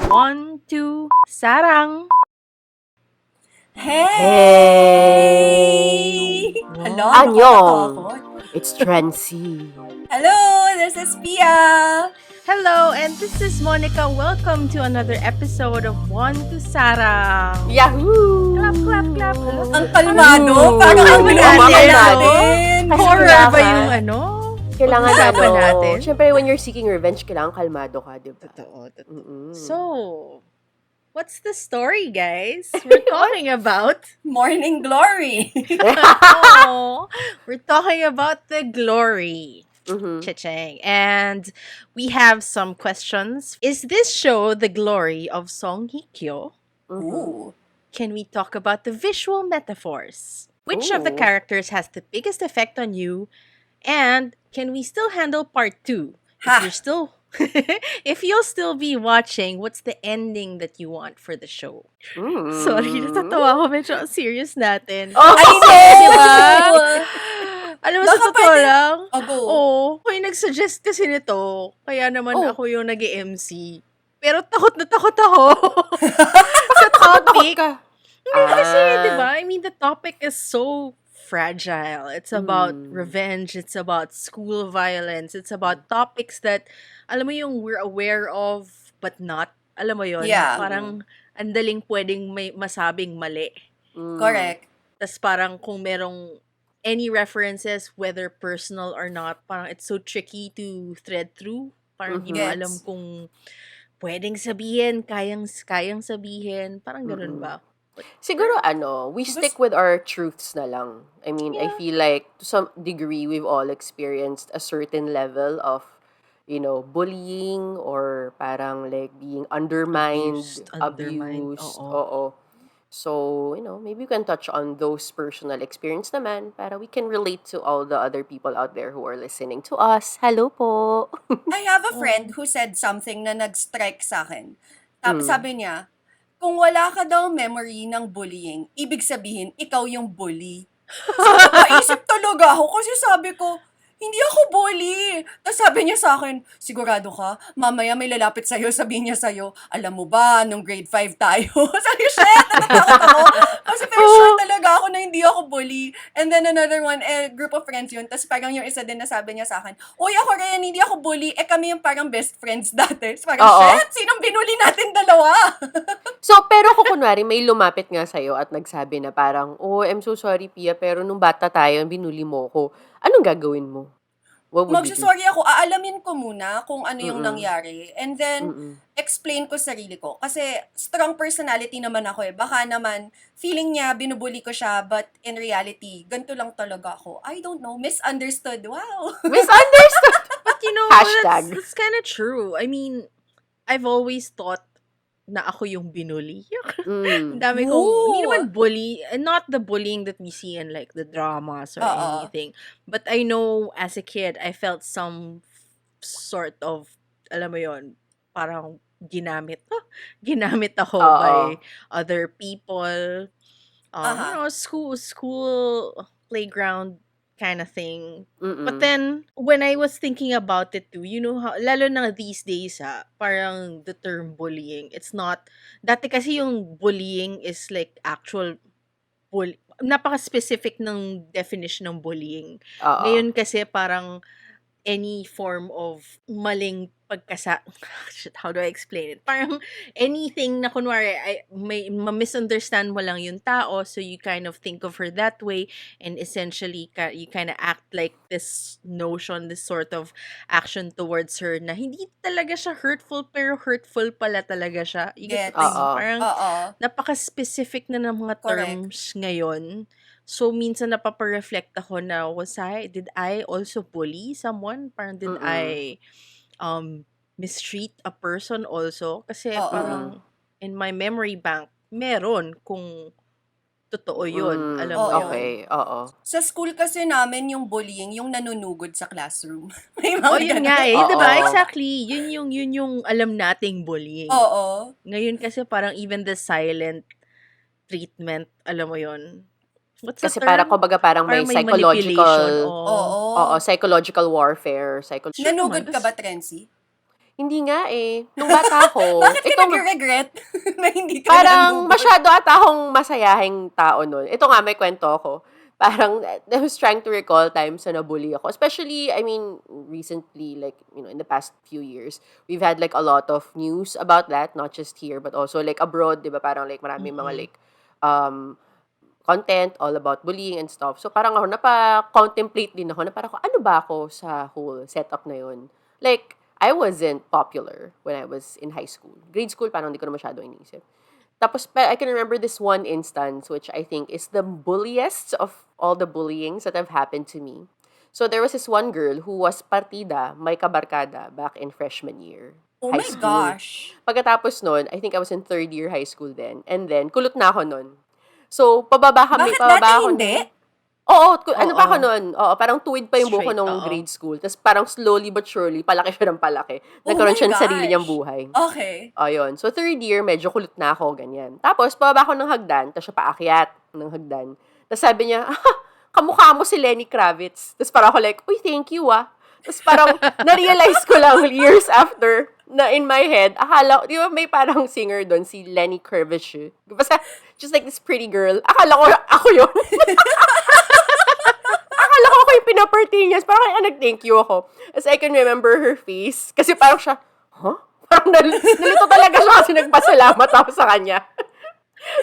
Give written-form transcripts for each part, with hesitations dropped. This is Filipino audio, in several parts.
1, 2, Sarang! Hey! Hala, Wow. Annyeong! nakakatakot. It's Trancy. Hello, this is Pia. Hello, and this is Monica. Welcome to another episode of 1 to Sarang! Yahoo! Clap, clap, clap! Hello? Ang kalmado, Ooh. parang ang Kalmado. binali Kalmado. natin. Kasi Horror kailangan- ba yung Kailangan pag-usapan natin? Siyempre, when you're seeking revenge, kailangan kalmado ka, di ba? Totoo. Mm-mm. So, what's the story, guys? We're talking about... Morning glory. Oh, we're talking about the glory. Mhm. Chicheng. And we have some questions. Is this show the glory of Song Hye Kyo? Mhm. Ooh. Can we talk about the visual metaphors? Which of the Ooh. characters has the biggest effect on you? And can we still handle part 2? Ha. If you're still if you'll still be watching, what's the ending that you want for the show? Mm. Sorry, natatawa ako. Medyo ang serious natin. Oh, I know! Di ba? Alam mo, sa Baka totoo pwede- lang, Go. ako yung nag-suggest kasi nito. Kaya naman Oh. ako yung nag-MC. Pero takot na takot ako sa topic. ka. Kasi, di ba? I mean, the topic is so fragile. It's about revenge. It's about school violence. It's about topics that, alam mo yung we're aware of, but not. Alam mo yun? Yeah. Parang, andaling pwedeng may masabing mali. Correct. Tas parang kung merong any references, whether personal or not, parang it's so tricky to thread through. Parang hindi mo Gets. alam kung pwedeng sabihin, kayang sabihin. Parang ganun ba? Siguro, we stick with our truths na lang. I mean, I Yeah. feel like, to some degree, we've all experienced a certain level of, bullying or parang like being undermined, Undermined, abused. oo. Oo. So, maybe we can touch on those personal experience naman para we can relate to all the other people out there who are listening to us. Hello po! I have a friend who said something na nag-strike sa akin. Tapos Mm. sabi niya, kung wala ka daw memory ng bullying, ibig sabihin, ikaw yung bully. So, naisip talaga ako kasi sabi ko, hindi ako bully. Tapos sabi niya sa akin, sigurado ka, mamaya may lalapit sa'yo, sabihin niya sa'yo, alam mo ba, nung grade 5 tayo. Sabi ko, shit, natatakot ako. Kasi pero sure talaga ako na hindi ako bully. And then another one, group of friends yun. Tapos parang yung isa din na sabi niya sa akin, uy, ako rin, hindi ako bully. Kami yung parang best friends dati. So parang, Oo. shit, sinong binuli natin dalawa? So, pero kung kunwari, may lumapit nga sa'yo at nagsabi na parang, oh, I'm so sorry, Pia, pero nung bata tayo, binuli mo ko. Anong gagawin mo? What would you do? Magsasorry ako, aalamin ko muna kung ano yung Mm-mm. nangyari. And then, Mm-mm. explain ko sarili ko. Kasi strong personality naman ako eh. Baka naman, feeling niya, binubuli ko siya, but in reality, ganito lang talaga ako. I don't know, misunderstood. Wow! Misunderstood! But Hashtag. that's kind of true. I mean, I've always thought na ako yung binuli. Ang dami kong, hindi Ooh. naman bully, not the bullying that we see in like the dramas or Oo. anything. But I know as a kid, I felt some sort of, alam mo yon, parang ginamit ako Oo. by other people. Aha. School playground kind of thing. Mm-mm. But then, when I was thinking about it too, how, lalo na these days parang the term bullying, it's not, dati kasi yung bullying is like actual napaka-specific ng definition ng bullying. Oo. Ngayon kasi parang any form of maling shit, how do I explain it? Parang anything na kunwari, may ma-misunderstand mo lang yung tao, so you kind of think of her that way, and essentially, you kind of act like this notion, this sort of action towards her na hindi talaga siya hurtful, pero hurtful pala talaga siya. You get Gets. what I mean? Oo. Parang Oo. napaka-specific na ng mga Correct. terms ngayon. So, minsan napapareflect ako na, did I also bully someone? Parang did Mm-mm. I mistreat a person also? Kasi Oo. parang in my memory bank, meron kung totoo yun. Alam mo Oo. yun. Okay, oo. Sa school kasi namin, yung bullying, yung nanunugod sa classroom. May mga Oh, yun ganun. nga eh. Oo. Diba? Exactly. Yun yung alam nating bullying. Oo. Ngayon kasi parang even the silent treatment, alam mo yun. What's the Kasi term? parang may Parang may manipulation. psychological, Oo. Oo. psychological warfare, Nanugod naman. ka ba, Trency? Hindi nga eh. Nung bata ako, Bakit ka itong nag-regret na hindi ka parang nandun? masyado ata akong masayahing tao nun. Ito nga, may kwento ako. Parang, I was trying to recall times na nabully ako. Especially, I mean, recently, like, in the past few years, we've had, like, a lot of news about that, not just here, but also, like, abroad, di ba? Parang, like, maraming mga, Mm-mm. like, content all about bullying and stuff. So, parang ako, napa-contemplate din ako na parang, ano ba ako sa whole setup na yun? Like, I wasn't popular when I was in high school. Grade school, parang hindi ko na masyado inisip. Tapos, I can remember this one instance, which I think is the bulliest of all the bullyings that have happened to me. So, there was this one girl who was partida, may kabarkada, back in freshman year. Oh High my school. gosh. Pagkatapos nun, I think I was in third year high school then. And then, kulot na ako nun. So, pababa Bakit dati ako hindi? Oo, ano pa ako Oo. nun? Oo, parang tuwid pa yung buko Straight, nung oo. grade school. Tapos parang slowly but surely, palaki siya ng palaki. Oh Nagkaroon my siya ng sarili niyang gosh. buhay. Okay. Ayun. So, third year, medyo kulit na ako, ganyan. Tapos, pababa ako ng hagdan, tapos siya paakyat ng hagdan. Tapos sabi niya, kamukha mo si Lenny Kravitz. Tapos parang ako like, uy, thank you ah. Tapos parang, na-realize ko lang years after, na in my head, akala ko, di ba may parang singer doon, si Lenny Kravitz. Basta, just like this pretty girl. Akala ko, ako yun. Akala ko ako yung pinaparty niya. Parang kaya nag-thank you ako. As I can remember her face. Kasi parang siya, huh? Parang nalito talaga siya kasi nagpasalamat ako sa kanya.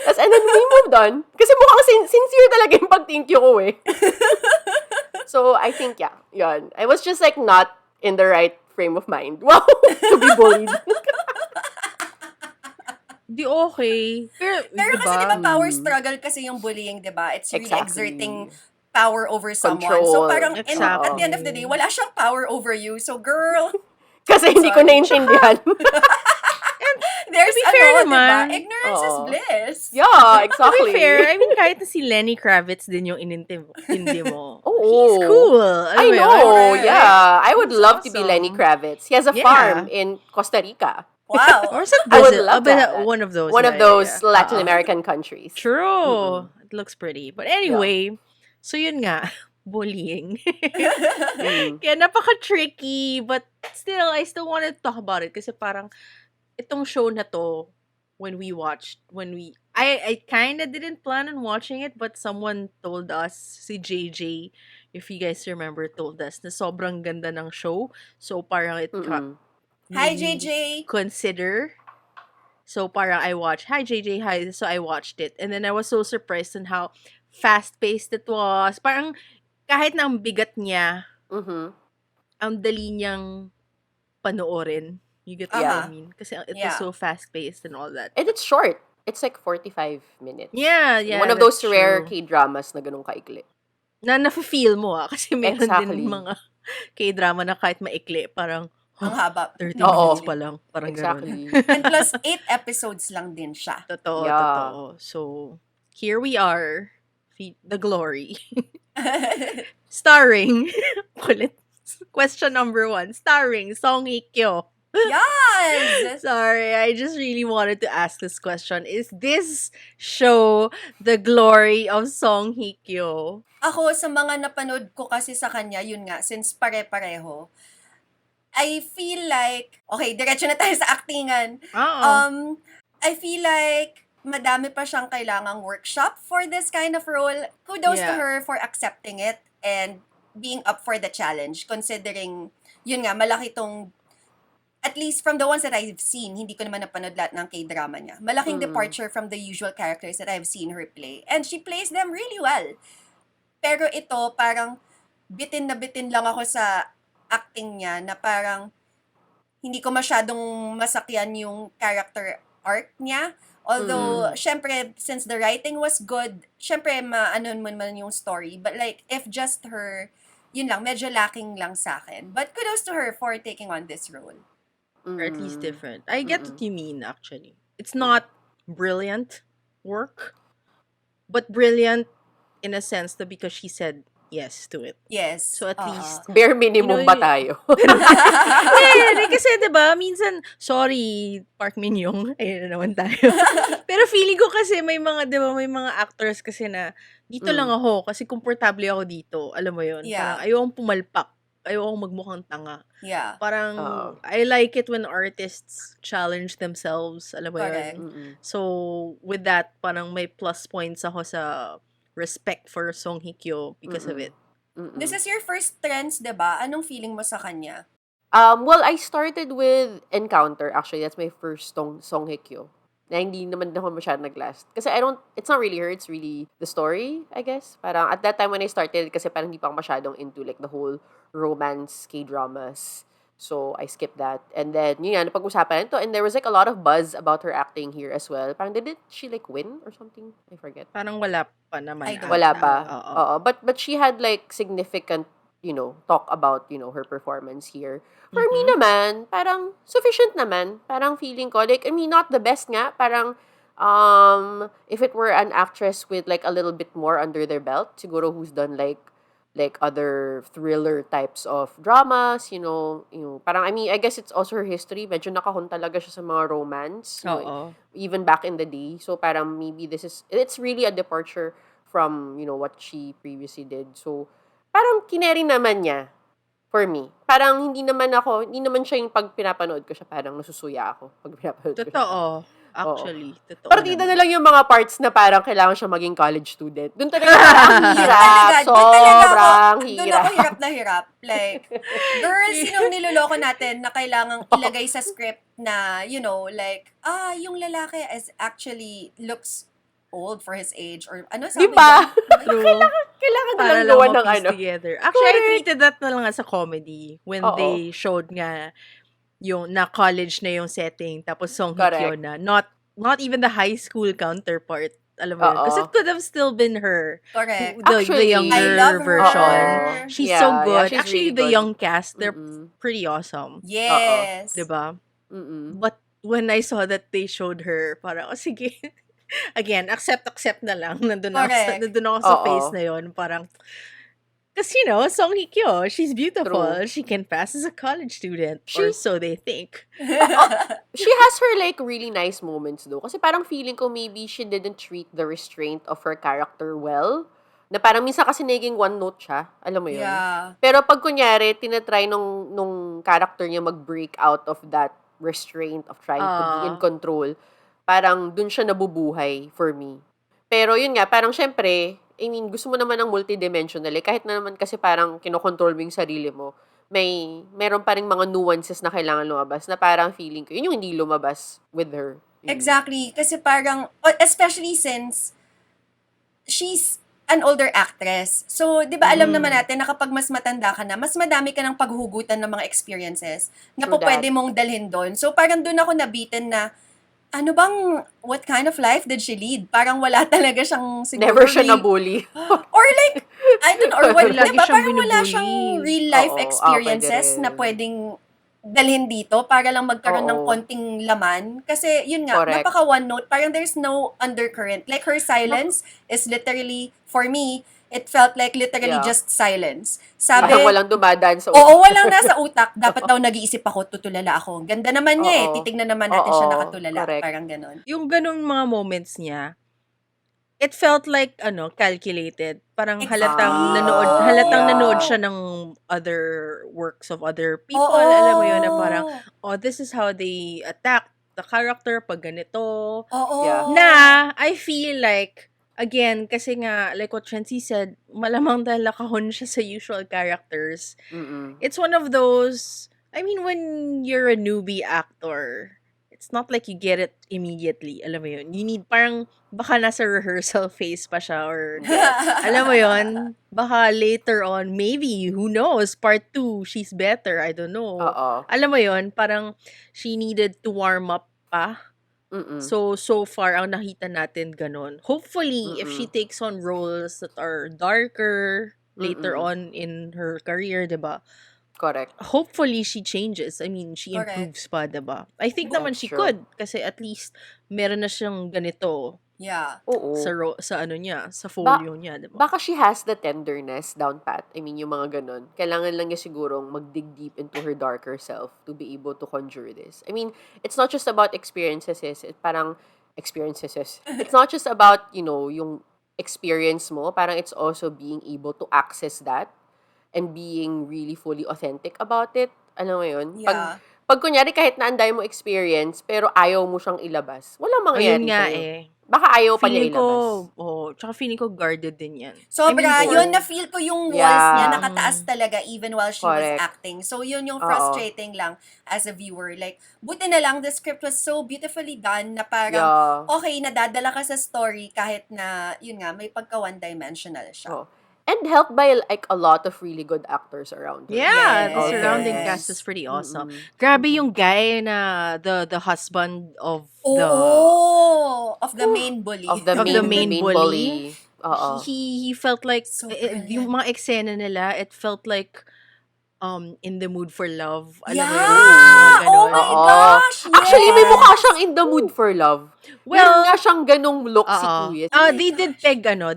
And then we moved on. Kasi mukhang sincere talaga yung pag-thank you ko eh. So, I think, yeah, yun. I was just like not in the right frame of mind. Wow, to be bullied. Di okay. Pero diba? kasi diba power struggle kasi yung bullying, diba? It's really Exactly. exerting power over someone. Control. So parang Exactly. at the end of the day, wala siyang power over you. So girl, Kasi hindi ko Sorry. naintindihan. there's To be fair diba? naman. Ignorance is Oo. bliss. Yeah, To be exactly. fair, I mean, kahit na si Lenny Kravitz din yung inintindi mo. Oo. He's cool. Alam I mo yun? know, Correct. yeah. I would He's love to be awesome. Lenny Kravitz. He has a Yeah. farm in Costa Rica. Wow. Or sa I would Brazil. love to have that. One of those. One of yeah, those yeah. Latin Oo. American countries. True. It looks pretty. But anyway, so yun nga, bullying. Mm. Kaya napaka-tricky, but still, I still want to talk about it kasi parang itong show na to, I kind of didn't plan on watching it, but someone told us, si JJ, if you guys remember, told us na sobrang ganda ng show. So parang it Mm-mm. Hi, made me JJ. consider. So parang I watched, hi JJ, hi. So I watched it. And then I was so surprised on how fast-paced it was. Parang kahit na ang bigat niya, Mhm. ang dali niyang panoorin. You get what I Uh-huh. mean? Kasi it was Yeah. so fast-paced and all that. And it's short. It's like 45 minutes. Yeah, yeah. One of those that's rare true. K-dramas na ganun kaikli. Na nafe-feel mo kasi meron Exactly. din mga K-drama na kahit maikli, parang Ang haba. 30 Oo. minutes pa lang. Parang Exactly. And plus, 8 episodes lang din siya. Totoo, Yeah. totoo. So, here we are. The glory. Starring, kulit. Question number 1. Starring Song Hye Kyo. Yes! Sorry, I just really wanted to ask this question. Is this show the glory of Song Hye Kyo? Ako, sa mga napanood ko kasi sa kanya, yun nga, since pare-pareho, I feel like, okay, diretso na tayo sa actingan. Oo. I feel like madami pa siyang kailangang workshop for this kind of role. Kudos to Yeah. her for accepting it and being up for the challenge, considering, yun nga, malaki tong, at least from the ones that I've seen, hindi ko naman napanood lahat ng K-drama niya. Malaking departure from the usual characters that I've seen her play. And she plays them really well. Pero ito, parang bitin na bitin lang ako sa acting niya na parang hindi ko masyadong masakyan yung character arc niya. Although, syempre, since the writing was good, syempre, maano mo man yung story. But like, if just her, yun lang, medyo lacking lang sa akin. But kudos to her for taking on this role. Or at least different. I get what you mean, actually. It's not brilliant work, but brilliant in a sense that because she said yes to it. Yes. So at Oo. least, Bare minimum You know, ba tayo? yeah, kasi diba, minsan, sorry, Park Min-young, ayun na naman tayo. Pero feeling ko kasi may mga, diba, may mga actors kasi na, dito lang ako, kasi komportable ako dito, alam mo yun, Yeah. parang ayokong pumalpak ayoko magmukhang tanga. Yeah. Parang, Oo. I like it when artists challenge themselves, alam mo Correct. yun? Mm-mm. So, with that, parang may plus points ako sa respect for Song Hye Kyo because of Mm-mm. it. Mm-mm. This is your first trends, 'di ba? Anong feeling mo sa kanya? Well, I started with Encounter. Actually, that's my first Song Hye Kyo. Na hindi naman ako masyadong nag-last. Kasi it's not really her, it's really the story, I guess. Parang at that time when I started, kasi parang hindi pa ako masyadong into like the whole romance K-dramas. So, I skipped that. And then, yun nga, napag-usapan ito. And there was like a lot of buzz about her acting here as well. Parang didn't she like win or something? I forget. Parang wala pa naman I don't Wala ata. pa. Oo. Oo. But she had like significant, talk about, her performance here. For me Mhm. naman, parang sufficient naman. Parang feeling ko, like, I mean, not the best nga. Parang, if it were an actress with like a little bit more under their belt, siguro who's done like other thriller types of dramas, parang, I mean, I guess it's also her history. Medyo nakahon talaga siya sa mga romance, Oo. even back in the day. So, parang maybe it's really a departure from, what she previously did. So, parang kineri naman niya for me. Parang hindi naman siya yung pag pinapanood ko siya, parang nasusuya ako pag pinapanood ko siya. Totoo. Oo. Actually, totoo Partida na naman. lang yung mga parts na parang kailangan siya maging college student. Doon talaga parang ang hirap. Doon Sobrang ako hirap. hirap na hirap. Like, girl, sinong niloloko natin na kailangang ilagay sa script na, like, yung lalaki is actually looks old for his age or ano Di sabi ba? doon? True. Kailangan na Para lang lang gawa ng ma-piece ano. together. Actually, I Correct. treated that na lang as a comedy when Oo. they showed nga yung na college na yung setting tapos Song Hye Kyo Correct. na. Not even the high school counterpart. Alam mo yun? Because Oo. it could have still been her. Correct. The Actually, younger I love her. version. Oo. She's Yeah, so yeah, good. she's Actually, really the good. young cast, they're Mm-mm. pretty awesome. Yes. Diba? Mm-mm. But when I saw that they showed her, parang, sige. Again, accept na lang. Nandun Correct. ako sa Oo. face na yun. Parang, because, Song Hye Kyo, she's beautiful. True. She can pass as a college student. Or so they think. She has her like really nice moments though. Kasi parang feeling ko maybe she didn't treat the restraint of her character well. Na parang minsan kasi naging one note siya. Alam mo yun? Yeah. Pero pag kunyari, tinatry nung character niya mag-break out of that restraint of trying to be in control, parang dun siya nabubuhay for me. Pero yun nga, parang syempre, I mean, gusto mo naman ng multidimensional eh. Kahit na naman kasi parang kinokontrol mo yung sarili mo, meron pa rin mga nuances na kailangan lumabas na parang feeling ko, yun yung hindi lumabas with her. Yun. Exactly. Kasi parang, especially since she's an older actress. So, di ba alam naman natin na kapag mas matanda ka na, mas madami ka ng paghuhugutan ng mga experiences na True po pwede mong dalhin doon. So, parang doon ako nabitin na, what kind of life did she lead? Parang wala talaga siyang siguro Never siya real- nabully. Or like, I don't know, or what, Lagi diba, siyang parang wala binubully. siyang real life Oo, experiences pwede na rin. pwedeng dalhin dito para lang magkaroon ng Oo. konting laman. Kasi, yun nga, Correct. napaka one note. Parang there's no undercurrent. Like, her silence is literally, for me, it felt like literally Yeah. just silence. Sabi, Parang walang dumadaan sa oo, walang nasa utak. Dapat daw nag-iisip ako, tutulala ako. Ganda naman niya Oo. Titignan naman natin siya Oo, nakatulala. correct. Parang ganon. Yung ganung mga moments niya, it felt like, calculated. Parang Exactly. halatang Yeah. nanood siya ng other works of other people. Oo. Alam mo yun, na parang, this is how they attack the character pag ganito. Oo. Yeah. Na, I feel like, again, kasi nga, like what Chancy said, malamang dahil nakahon siya sa usual characters. Mm-mm. It's one of those, I mean, when you're a newbie actor, it's not like you get it immediately. Alam mo yun? You need, parang, baka nasa rehearsal phase pa siya or, alam mo yun? Baka later on, maybe, who knows, part 2, she's better, I don't know. Oo. Alam mo yun? Parang, she needed to warm up pa. Mm-mm. So far, ang nakita natin ganun. Hopefully, if she takes on roles that are darker later on in her career, diba? Correct. Hopefully, she changes. I mean, she Correct. improves pa, diba? I think That's naman she true. could. Kasi at least, meron na siyang ganito Yeah. Oo. sa ano niya, sa folio niya, diba? Baka she has the tenderness down pat. I mean, yung mga ganun. Kailangan lang niya sigurong mag-dig deep into her darker self to be able to conjure this. I mean, it's not just about experiences. Parang experiences. It's not just about, yung experience mo. Parang it's also being able to access that and being really fully authentic about it. Alam mo yun? Yeah. Pag kunyari kahit na anday mo experience, pero ayaw mo siyang ilabas, walang O yun mangyayari nga sa'yo. eh. Baka ayaw pa niya Feeling ko, ilabas. tsaka feeling ko guarded din yan. Sobra, I mean, yun na-feel ko yung walls niya, Yeah. nakataas talaga even while she was Correct. acting. So yun yung Oo. frustrating lang as a viewer. Like, buti na lang, the script was so beautifully done na parang, Yeah. okay, nadadala ka sa story kahit na, yun nga, may pagka one-dimensional siya. Oh. And helped by like a lot of really good actors around her. Yeah, the Yes. surrounding cast is pretty awesome. Mm-mm. Grabe yung guy na the husband of the Oo! Of the main bully. Of the Of the main main bully. Oo. he felt like So yung mga eksena nila, it felt like in the mood for love. Alam Yeah! mo yun? Mga Oh ganon. my Oo. gosh! Yes! Actually, may mukha siyang in the mood for love. Well, Meron nga siyang ganong look si Oo. Kuya. Oh my They did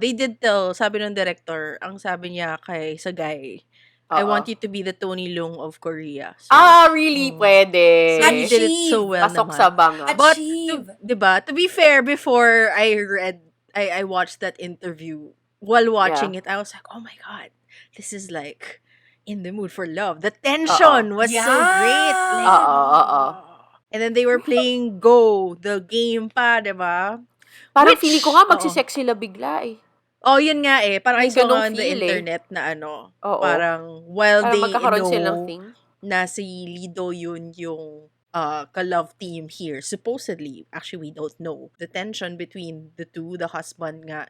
they did tell, sabi ng director, ang sabi niya kay sa guy, I Oo. want you to be the Tony Leung of Korea. So, Really? Mm. Pwede. so he did it so Achieve. well Pasok naman. sa banga. But, Achieve. diba, to be fair, before I watched that interview, while watching it, I was like, oh my God, this is like in the mood for love. The tension was so great. Yeah. Like, Oo. and then they were playing Go, the game pa, diba? Parang Which- feeling ko nga oo. magsisex sila bigla eh. Oh, yun nga eh. Parang May I saw ganong nga on the feel eh. internet na Oo. parang while Parang they magkakaroon silang know thing. na si Lee Do Eun yung ka-love team here, supposedly, actually we don't know, the tension between the two, the husband nga,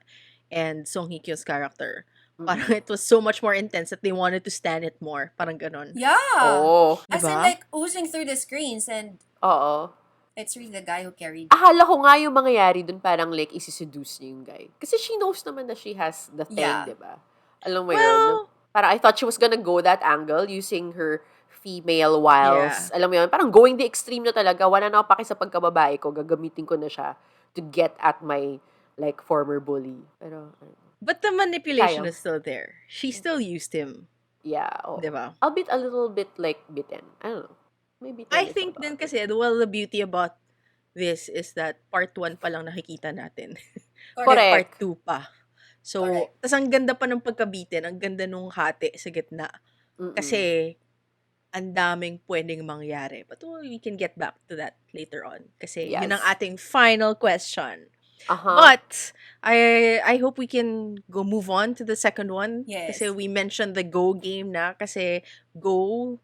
and Song Hye Kyo's character. Parang it was so much more intense that they wanted to stand it more. Parang ganon. Yeah. Oo. As in Diba? like oozing through the screens and Oo. it's really the guy who carried. Akala ko nga yung mangyayari dun parang like isi-seduce niya yung guy. Kasi she knows naman na she has the thing, Yeah. diba? Alam mo yun? Well, Parang I thought she was gonna go that angle using her female wiles. Yeah. Alam mo yun? Parang going the extreme na talaga. Wala na ako paki sa pagkababae ko. Gagamitin ko na siya to get at my like former bully. Pero, but the manipulation Sayang. is still there. She still used him. yeah. Oh. Diba? Albeit a little bit like bitten. I don't know. Maybe I think din kasi, well, the beauty about this is that part 1 pa lang nakikita natin. Correct. Part 2 pa. So, Correct. tas ang ganda pa ng pagkabitin, ang ganda nung hati sa gitna. Kasi, ang daming pwedeng mangyari. But we can get back to that later on. Kasi, yun ang Yes. ating final question. Uh-huh. But, I hope we can move on to the second one. Yes. Kasi we mentioned the Go game na. Kasi, Go,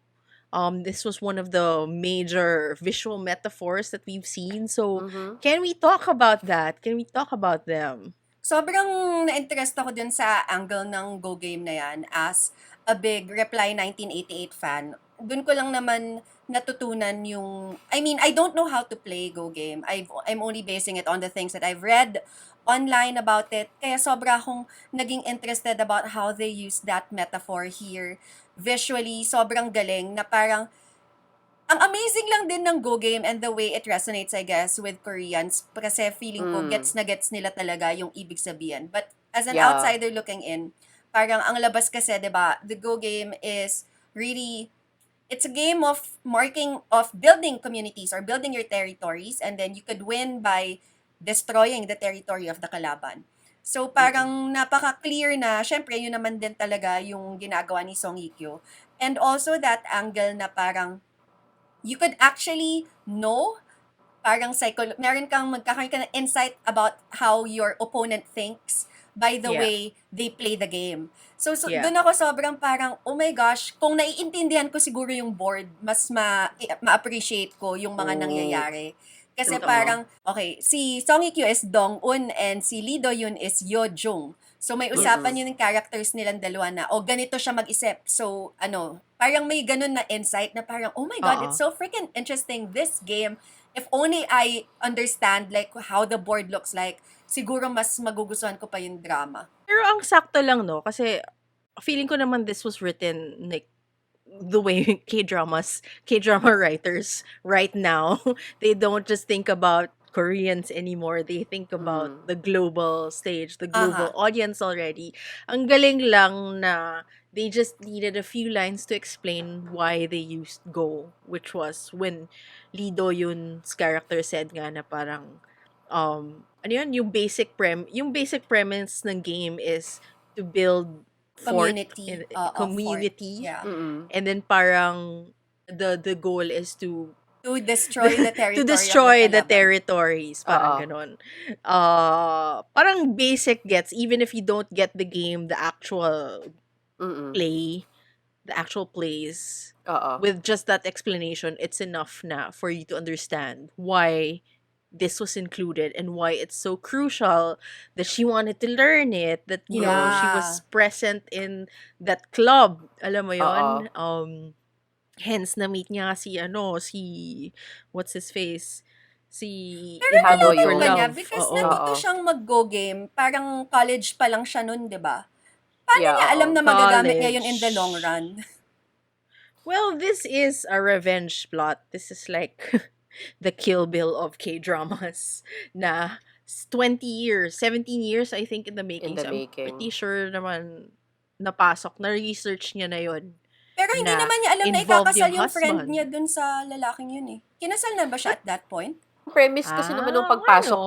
this was one of the major visual metaphors that we've seen. So, can we talk about that? Can we talk about them? Sobrang na-interest ako dun sa angle ng Go Game na yan as a big Reply 1988 fan. Dun ko lang naman natutunan yung, I mean, I don't know how to play Go Game. I'm only basing it on the things that I've read online about it. Kaya sobra akong naging interested about how they use that metaphor here. Visually, sobrang galing na parang, ang amazing lang din ng Go Game and the way it resonates, I guess, with Koreans. Kasi feeling ko, gets na gets nila talaga yung ibig sabihin. But as an Yeah. outsider looking in, parang ang labas kasi, diba, the Go Game is really, it's a game of building communities or building your territories, and then you could win by destroying the territory of the kalaban. So, parang napaka-clear na, syempre, yun naman din talaga yung ginagawa ni Song Hye Kyo. And also that angle na parang, you could actually know, parang meron kang magkakaroon ka ng insight about how your opponent thinks by the Yeah. way they play the game. So Yeah. doon ako sobrang parang, oh my gosh, kung naiintindihan ko siguro yung board, mas ma-appreciate ko yung mga nangyayari. Kasi Totoo. parang, okay, si Song Hye Kyo is Dong Eun and si Lee Do Eun is Yo Jung. So may usapan yun yung characters nilang dalawa na, ganito siya mag-isip. So, parang may ganun na insight na parang, oh my God, Oo. it's so freaking interesting, this game. If only I understand like how the board looks like, siguro mas magugustuhan ko pa yung drama. Pero ang sakto lang, no? Kasi, feeling ko naman this was written like the way K-drama writers right now, they don't just think about Koreans anymore. They think about the global stage, the global audience already. Ang galing lang na they just needed a few lines to explain why they used Go, which was when Lee Do Eun's character said nga na parang ano yun, yung basic premise ng game is to build fort Community. Fort. community, Yeah. Mm-mm. and then parang the goal is to To destroy the to territory of the destroy the kalaban. territories, parang Oo. ganon. Parang basic gets, even if you don't get the game, the actual Mm-mm. plays, Oo. with just that explanation, it's enough na for you to understand why this was included and why it's so crucial that she wanted to learn it, that she Yeah. was present in that club, alam mo Oo. yon. Hence na meet niya si what's his face, si Pero In the Hado Mood for nalaman ba yun. niya? Love. Because Oo. natuto Oo. siyang mag-go game. Parang college pa lang siya nun, di ba? Paano Yeah, niya alam oo. na magagamit niya yun in the College. long run? Well, this is a revenge plot. This is like the Kill Bill of K-dramas na 20 years, 17 years I think in the In making. the So I'm pretty making. sure naman napasok, na-research niya na yun, Pero hindi na naman niya alam na involved ikakasal yung yung friend husband. niya dun sa lalaking yun eh. Kinasal na ba siya at that point? Premise kasi naman nung pagpasok,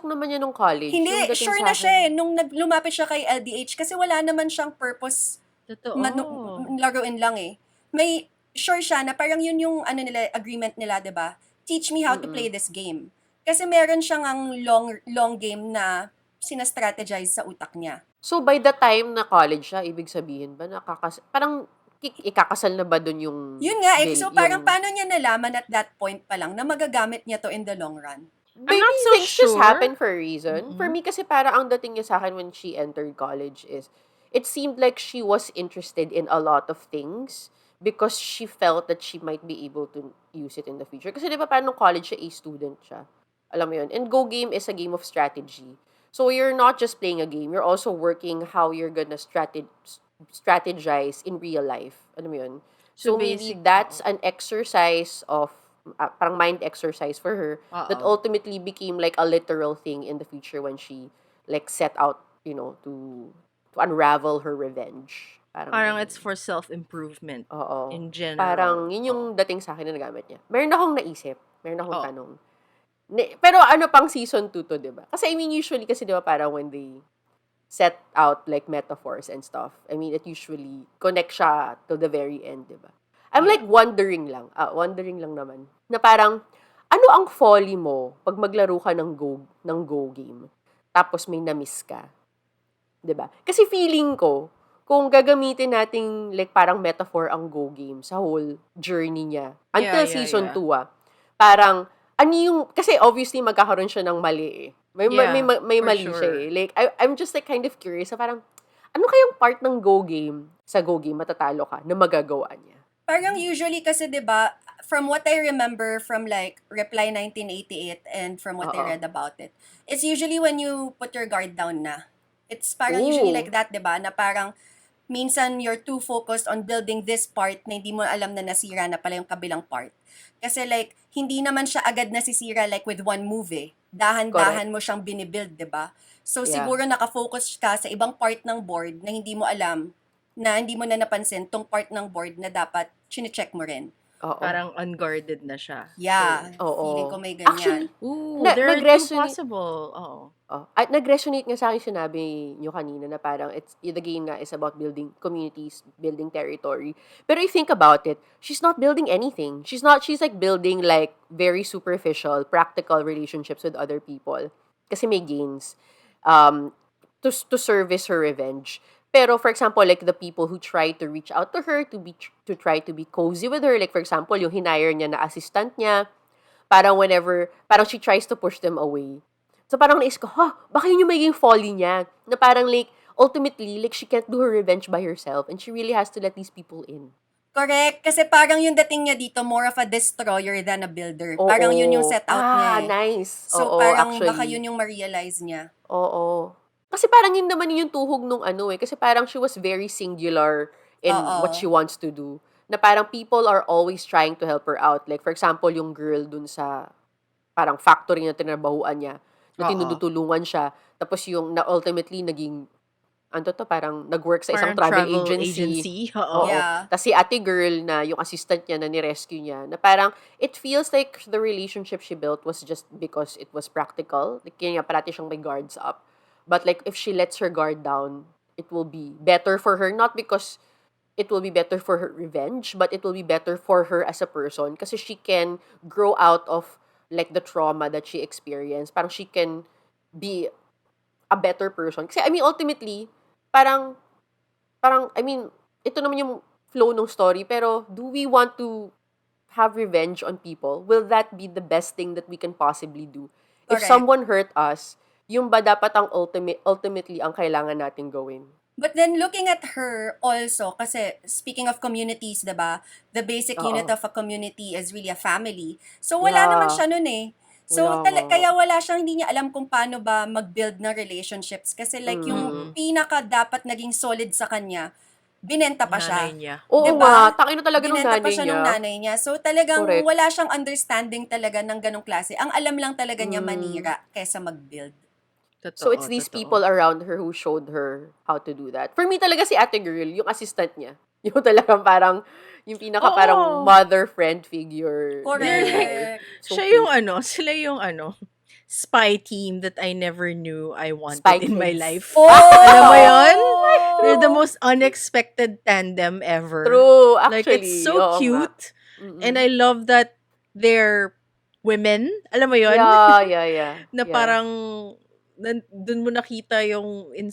naman niya nung college, Hindi, yung dating sure sa na siya eh. akin, Nung lumapit siya kay LDH kasi wala naman siyang purpose Totoo. laruin lang eh. May sure siya na parang yun yung ano nila, agreement nila, 'di ba? Teach me how to play mm-mm. this game. Kasi meron siyang ang long game na sina-strategize sa utak niya. So, by the time na college siya, ibig sabihin ba, parang ikakasal na ba dun yung Yun nga eh. bill, So parang yung, paano niya nalaman at that point pa lang na magagamit niya to in the long run? I'm maybe not so things just sure. happen for a reason. For Mm-mm. me kasi parang ang dating niya sa akin when she entered college is, it seemed like she was interested in a lot of things because she felt that she might be able to use it in the future. Kasi di ba parang nung college siya, a student siya. Alam mo yun. And Go Game is a game of strategy. So you're not just playing a game, you're also working how you're gonna strategize in real life. Alam mo yun? So So maybe basic, that's an exercise of, parang mind exercise for her that oo. ultimately became like a literal thing in the future when she like set out, to unravel her revenge. Parang it's Ganun. for self-improvement Oo. in general. Parang yun yung Oo. dating sa akin na nagamit niya. Meron akong naisip. Meron akong Oo. tanong. Pero ano pang season 2 to, di ba? Kasi I mean, usually kasi di ba parang when they set out like metaphors and stuff, I mean, it usually connect siya to the very end, di ba? I'm like wondering lang naman, na parang, ano ang folly mo pag maglaro ka ng Go game, tapos may na-miss ka? 'Di ba? Kasi feeling ko, kung gagamitin nating like parang metaphor ang Go game sa whole journey niya, until season 2 parang, ano yung, kasi obviously magkakaroon siya ng mali eh. May for mali siya sure. eh. Like, I'm just like kind of curious, parang, ano kayang part ng Go game, sa Go game, matatalo ka, na magagawa niya? Parang usually kasi 'di ba, from what I remember from like Reply 1988 and from what I Oo. read about it, it's usually when you put your guard down na. It's parang usually Ooh. like that, 'di ba? Na parang minsan you're too focused on building this part na hindi mo alam na nasira na pala yung kabilang part. Kasi like hindi naman siya agad nasisira like with one move eh. Dahan-dahan mo siyang binibuild, 'di ba? So Yeah. siguro nakafocus ka sa ibang part ng board na hindi mo alam, na hindi mo na napansin tong part ng board na dapat chine-check mo rin. Oo. Parang unguarded na siya. Yeah, Oo. feeling ko may ganyan. Actually, Ooh, there are two nag-resonate. possible. Oo. At nag-resonate nga sa akin sinabi nyo kanina na parang the game nga is about building communities, building territory. Pero you think about it, she's not building anything. She's like building like very superficial, practical relationships with other people. Kasi may gains. To service her revenge. Pero for example, like the people who try to reach out to her to try to be cozy with her, like for example, yung hinire niya na assistant niya, parang she tries to push them away. So parang naisip ko, baka yun yung magiging folly niya. Na parang like, ultimately, like she can't do her revenge by herself and she really has to let these people in. Correct. Kasi parang yung dating niya dito, more of a destroyer than a builder. Oo. Parang yun yung set out niya eh. Nice. So Oo, parang actually. baka yun yung ma-realize niya. Oo. Kasi parang yun naman yung tuhog nung ano eh. Kasi parang she was very singular in what she wants to do. Na parang people are always trying to help her out. Like for example, yung girl dun sa parang factory na tinrabahuan niya, na tinutulungan siya. Tapos yung na ultimately naging parang nag-work sa isang Parang travel agency. Oo. Yeah. Tapos si ate girl na yung assistant niya na ni-rescue niya, na parang it feels like the relationship she built was just because it was practical. Like, kaya nga parati siyang may guards up. But like, if she lets her guard down, it will be better for her, not because it will be better for her revenge, but it will be better for her as a person kasi she can grow out of like the trauma that she experienced. Parang she can be a better person. Kasi I mean ultimately, parang I mean, ito naman yung flow ng story, pero do we want to have revenge on people? Will that be the best thing that we can possibly do? If Correct. someone hurt us, yung ba dapat ang ultimately ang kailangan natin gawin? But then looking at her also, kasi speaking of communities, 'di ba? The basic unit Oo. of a community is really a family. So wala naman Yeah. siya nun eh. So Wala nga. kaya wala siyang, hindi niya alam kung paano ba mag-build ng relationships kasi like yung pinaka dapat naging solid sa kanya, binenta pa Nanay siya. niya. Oo 'Di nga, ba? tangina talaga nung Binenta pa nanay siya niya. nung nanay niya. So talagang Correct. wala siyang understanding talaga ng ganong klase. Ang alam lang talaga niya manira kesa mag-build. So Totoo, it's these totoo. people around her who showed her how to do that. For me talaga si Ate Girl, yung assistant niya. Yung talagang parang, yung pinaka parang Oo. mother-friend figure. They're like, Correct. So siya cute. yung sila yung spy team that I never knew I wanted Spy in my kids. life. Oh! Alam mo yun? True. They're the most unexpected tandem ever. True, Like, it's actually. so Oo nga. cute. And I love that they're women. Alam mo yun? Yeah. Na parang, dun mo nakita yung in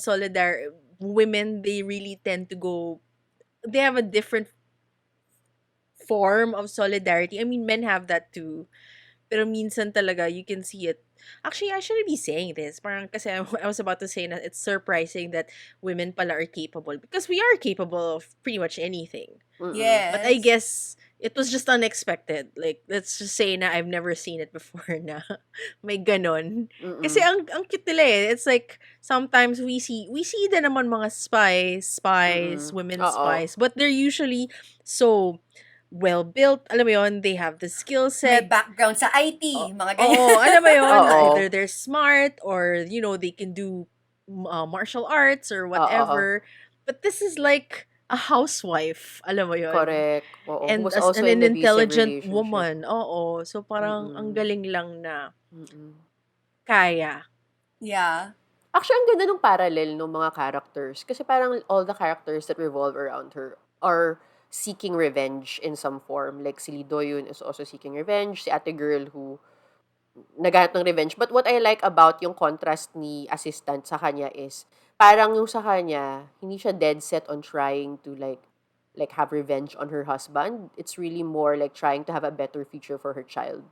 women, they really tend to go, they have a different form of solidarity. I mean, men have that too. Pero minsan talaga, you can see it. Actually, I shouldn't be saying this. Parang kasi I was about to say na it's surprising that women pala are capable. Because we are capable of pretty much anything. Yes. But I guess it was just unexpected. Like, let's just say na I've never seen it before na may ganon. Kasi ang cute nila eh. It's like, sometimes we see din naman mga spies, women Oo. spies. But they're usually so well-built. Alam mo yun, they have the skill May set. background sa IT, mga ganyan. Oo, alam mo yun, Oo. either they're smart or, they can do martial arts or whatever. But this is like a housewife, alam mo yun. Correct. Oo. Who And was as also an in abusive intelligent relationship. woman. Oo. So parang ang galing lang na kaya. Yeah. Actually, ang ganda ng parallel ng mga characters. Kasi parang all the characters that revolve around her are seeking revenge in some form. Like si Lee Do-yoon is also seeking revenge. Si Ate Girl who naghanap ng revenge. But what I like about yung contrast ni assistant sa kanya is parang yung sa kanya, hindi siya dead set on trying to like have revenge on her husband. It's really more like trying to have a better future for her child.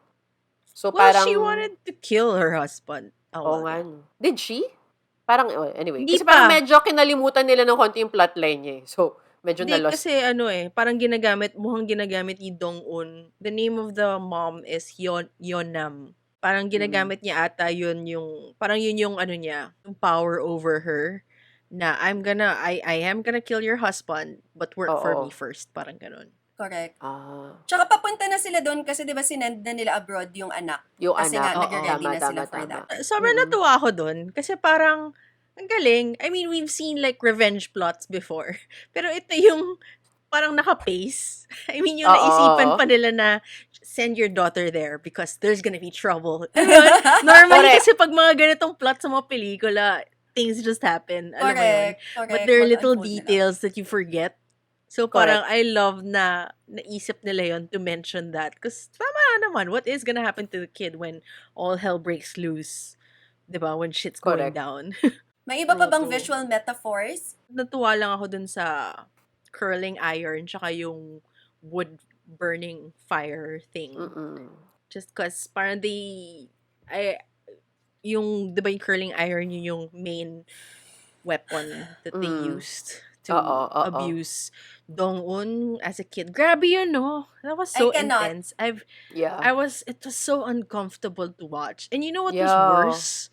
So Well, parang she wanted to kill her husband. Oo nga, no. Did she? Parang, anyway. Hindi Kasi parang pa. medyo kinalimutan nila ng konti yung plotline niya eh. So, medyo Hindi, na-lost. kasi parang mukhang ginagamit ni Dong Eun. The name of the mom is Yeonnam. Parang ginagamit niya ata yun yung niya, yung power over her. Na I am gonna kill your husband, but work for me first. Parang ganun. Correct. Ah. Tsaka papunta na sila doon kasi 'di ba sinend na nila abroad yung anak. Yung Kasi anak. nga nagre-ready na sila for Tama. that. Sobrang natuwa ako dun. Kasi parang, ang galing. I mean, we've seen like revenge plots before. Pero ito yung parang naka-pace. I mean, yung naisipan pa nila na send your daughter there because there's gonna be trouble. Ayun, normally Correct. kasi pag mga ganitong plot sa mga pelikula, things just happen. Alam mo yun? Correct. But there are little Mag-unfold nila. details that you forget. So parang I love na naisip nila yon to mention that. Because tama naman, what is gonna happen to the kid when all hell breaks loose? Diba? When shit's going Correct. down. May iba pa bang True. visual metaphors? Natuwa lang ako dun sa curling iron tsaka yung wood burning fire thing. Just cause parang yung, di ba yung curling iron yun yung main weapon that they used to abuse Dong Eun as a kid. Grabe yun, no? That was so I cannot. intense. Yeah. It was so uncomfortable to watch. And you know what was Yeah. worse?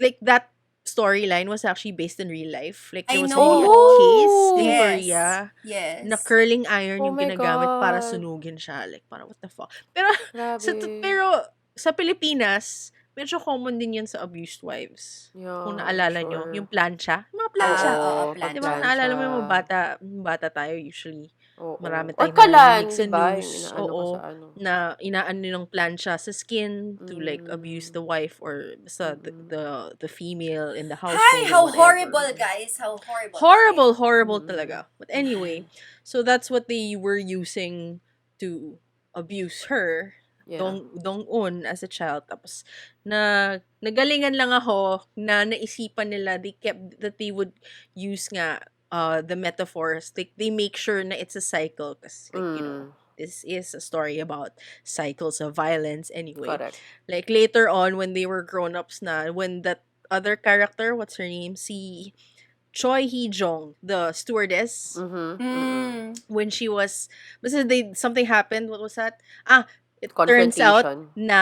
Like, that storyline was actually based in real life. Like, there I was know. really a case in Yes. Korea Yes. na curling iron Oh yung my ginagamit para God. sunugin siya. Like, parang what the fuck? Pero, Grabe. pero sa Pilipinas, medyo common din yan sa abused wives. Yeah, Kung naalala nyo, sure. yung plancha. Mga plancha. Oo, Di ba? plancha. Naalala mo yung mga bata tayo usually. Oo. Marami Or tayong narinig kalan, sa 'di ba? Yung news, inaano ka sa oo, ano. na inaano nilang plancha sa skin to like abuse Hmm, the wife or basta mm. the female in the Hi, household or how whatever. horrible, guys. How horrible. Okay. Horrible, horrible Mm. talaga. But anyway, so that's what they were using to abuse her, Yeah. Dong Un as a child. Tapos nagalingan lang ako na naisipan nila that they would use nga the metaphors. Like they make sure na it's a cycle because like Mm. this is a story about cycles of violence anyway. Correct. Like later on when they were grown-ups na, when that other character, what's her name? Si Choi Hee Jong, the stewardess, Mhm, mm. Mm. when she was, basta something happened. What was that? Ah, it turns out Confrontation. na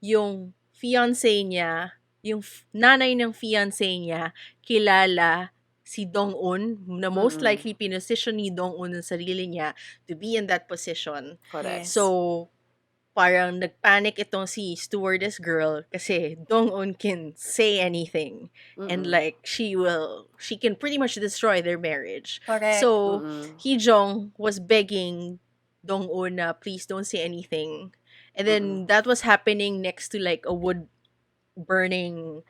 yung fiancé niya, yung nanay ng fiancé niya, kilala si Dong Un, na most Mm. likely pinosisyon ni Dong Un ang sarili niya to be in that position. Correct. Yes. So, parang nagpanic itong si stewardess girl kasi Dong Un can say anything and Mm. like she can pretty much destroy their marriage. Correct. So Mm. Hee Jong was begging Dong Un na please don't say anything. And then that was happening next to like a wood burning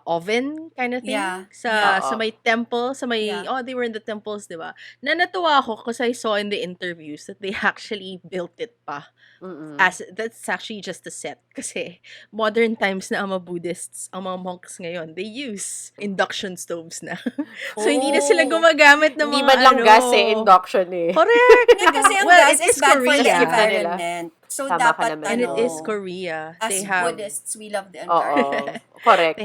oven kind of thing Yeah. sa Oo. may temple, sa may Yeah. they were in the temples, 'di ba? Na natuwa ako because I saw in the interviews that they actually built it pa. Mm. As that's actually just a set kasi modern times na ang mga Buddhists, ang mga monks ngayon, they use induction stoves na. So hindi na sila Oh. gumagamit ng Hindi mga man lang gas ano. induction eh. Correct. Yeah, kasi ang Well, gas it is is bad for the Korea. Skip na nila. environment. So, Tama ka dapat, naman And it is doon. Korea. as They have Buddhists, we love the Oo. environment. Correct.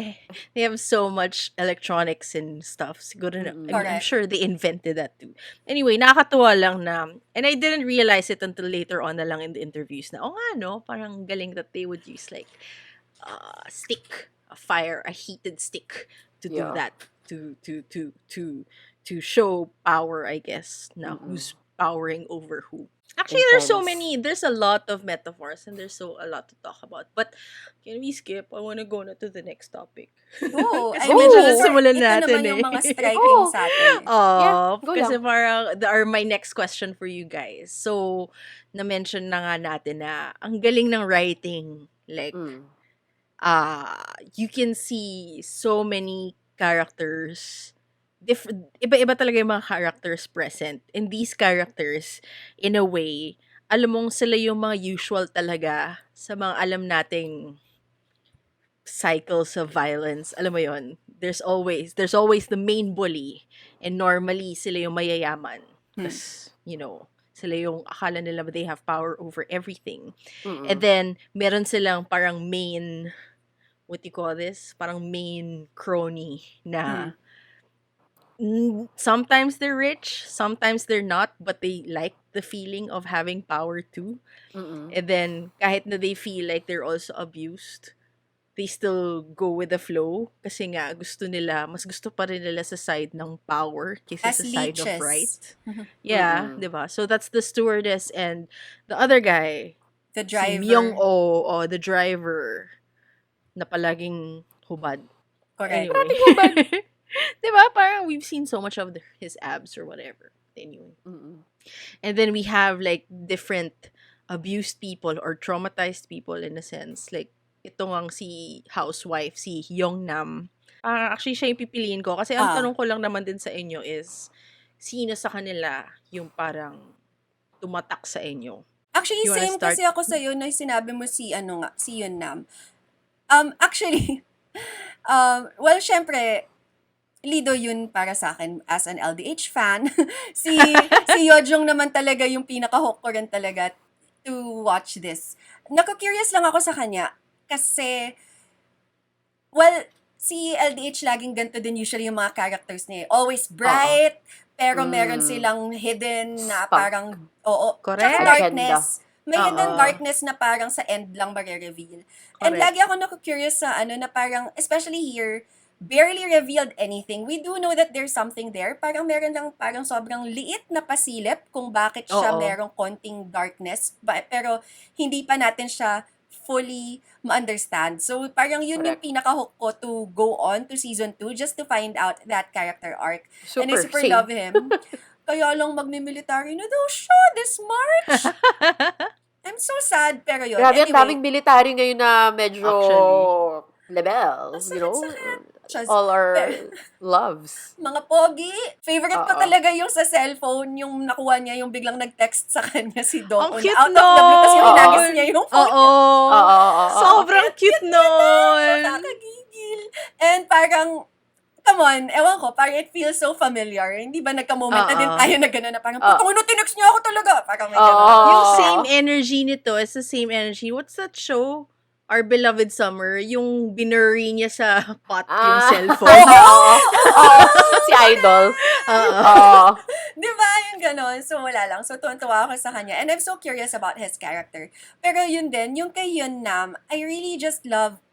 they have so much electronics and stuff. Siguro na, Mm. I'm Correct. sure they invented that too. Anyway, nakakatuwa lang na, and I didn't realize it until later on na lang in the interviews na, oh nga no, parang galing that they would use like stick, a heated stick to do Yeah. that, to show power, I guess, na who's powering over who. Actually, Intense. there's a lot of metaphors and there's a lot to talk about. But, can we skip? I wanna go na to the next topic. Oo. Kasi I mean, medyo these are, nasimulan ito natin naman yung eh. mga striking Oh. sa atin. eh. Yeah, go Kasi lang. parang, or my next question for you guys. So, na-mention na nga natin na ang galing ng writing. Like, Mm. you can see so many characters. Iba-iba talaga yung mga characters present. And these characters, in a way, alam mong sila yung mga usual talaga sa mga alam nating cycles of violence. Alam mo yon, there's always the main bully. And normally, sila yung mayayaman. Because, sila yung akala nila they have power over everything. And Mm. then, meron silang parang main, what do you call this? Parang main crony na sometimes they're rich, sometimes they're not, but they like the feeling of having power too. Mm. And then, kahit na they feel like they're also abused, they still go with the flow kasi nga mas gusto pa rin nila sa side ng power kaysa As sa side of leeches. right. Yeah, Mm. 'di ba? So that's the stewardess and the other guy, The si driver. Myung-oh, o the driver na palaging hubad. Correct. Anyway. 'Di ba? Parang we've seen so much of his abs or whatever. Anyway. Mm. And then we have like different abused people or traumatized people in a sense. Like ito ngang si housewife, si Yong Nam. Actually, siya yung pipiliin ko. Kasi ang tanong ko lang naman din sa inyo is, sino sa kanila yung parang tumatak sa inyo? Actually, You wanna same start? kasi ako sa'yo na sinabi mo si Yun Nam. Actually, well, syempre, Lido yun para sa akin as an LDH fan. si Yojong naman talaga yung pinaka-hook ko rin talaga to watch this. Naku-curious lang ako sa kanya kasi, well, si LDH laging ganito din usually yung mga characters niya. Always bright, pero meron silang hidden na Spunk. parang, Correct. tsaka darkness. May Oo. hidden darkness na parang sa end lang marireveal. And Correct. lagi ako naku-curious sa na parang, especially here, barely revealed anything. We do know that there's something there. Parang meron lang parang sobrang liit na pasilip kung bakit siya Oo. merong konting darkness. Pero hindi pa natin siya fully ma-understand. So parang yun yung Correct. pinaka-hook ko to go on to season 2 just to find out that character arc. And I Super, super same. love him. kaya lang magmi-military na daw siya this March. I'm so sad, pero yun. Grabe, ang daming Anyway, military ngayon na medyo Actually. level, you know? sakit-sakit. Just, All pero, our loves. mga pogi. Favorite ko Oo. talaga yung sa cellphone, yung nakuha niya, yung biglang nag-text sa kanya si Dong Ang Un. cute Out of the blue, kasi Oo. hinagis niya yung phone Oo. niya. Oo. Sobrang cute nun. Nakakagigil. And parang, come on, ewan ko, parang it feels so familiar. Hindi ba nagka-moment na din Oo. tayo na gano'n na parang, Oo. putang ino, tinext niya ako talaga. Parang may gano'n. Oo. Yung same energy nito is the same energy. What's that show? Our Beloved Summer. Yung binuri niya sa pot yung cellphone. Oo. Oo. Si Idol. Oo. Oo. Di ba? Yung gano'n. So, wala lang. So, tuwan-tuwa ako sa kanya. And I'm so curious about his character. Pero yun din, yung kay Yun Nam, I really just love,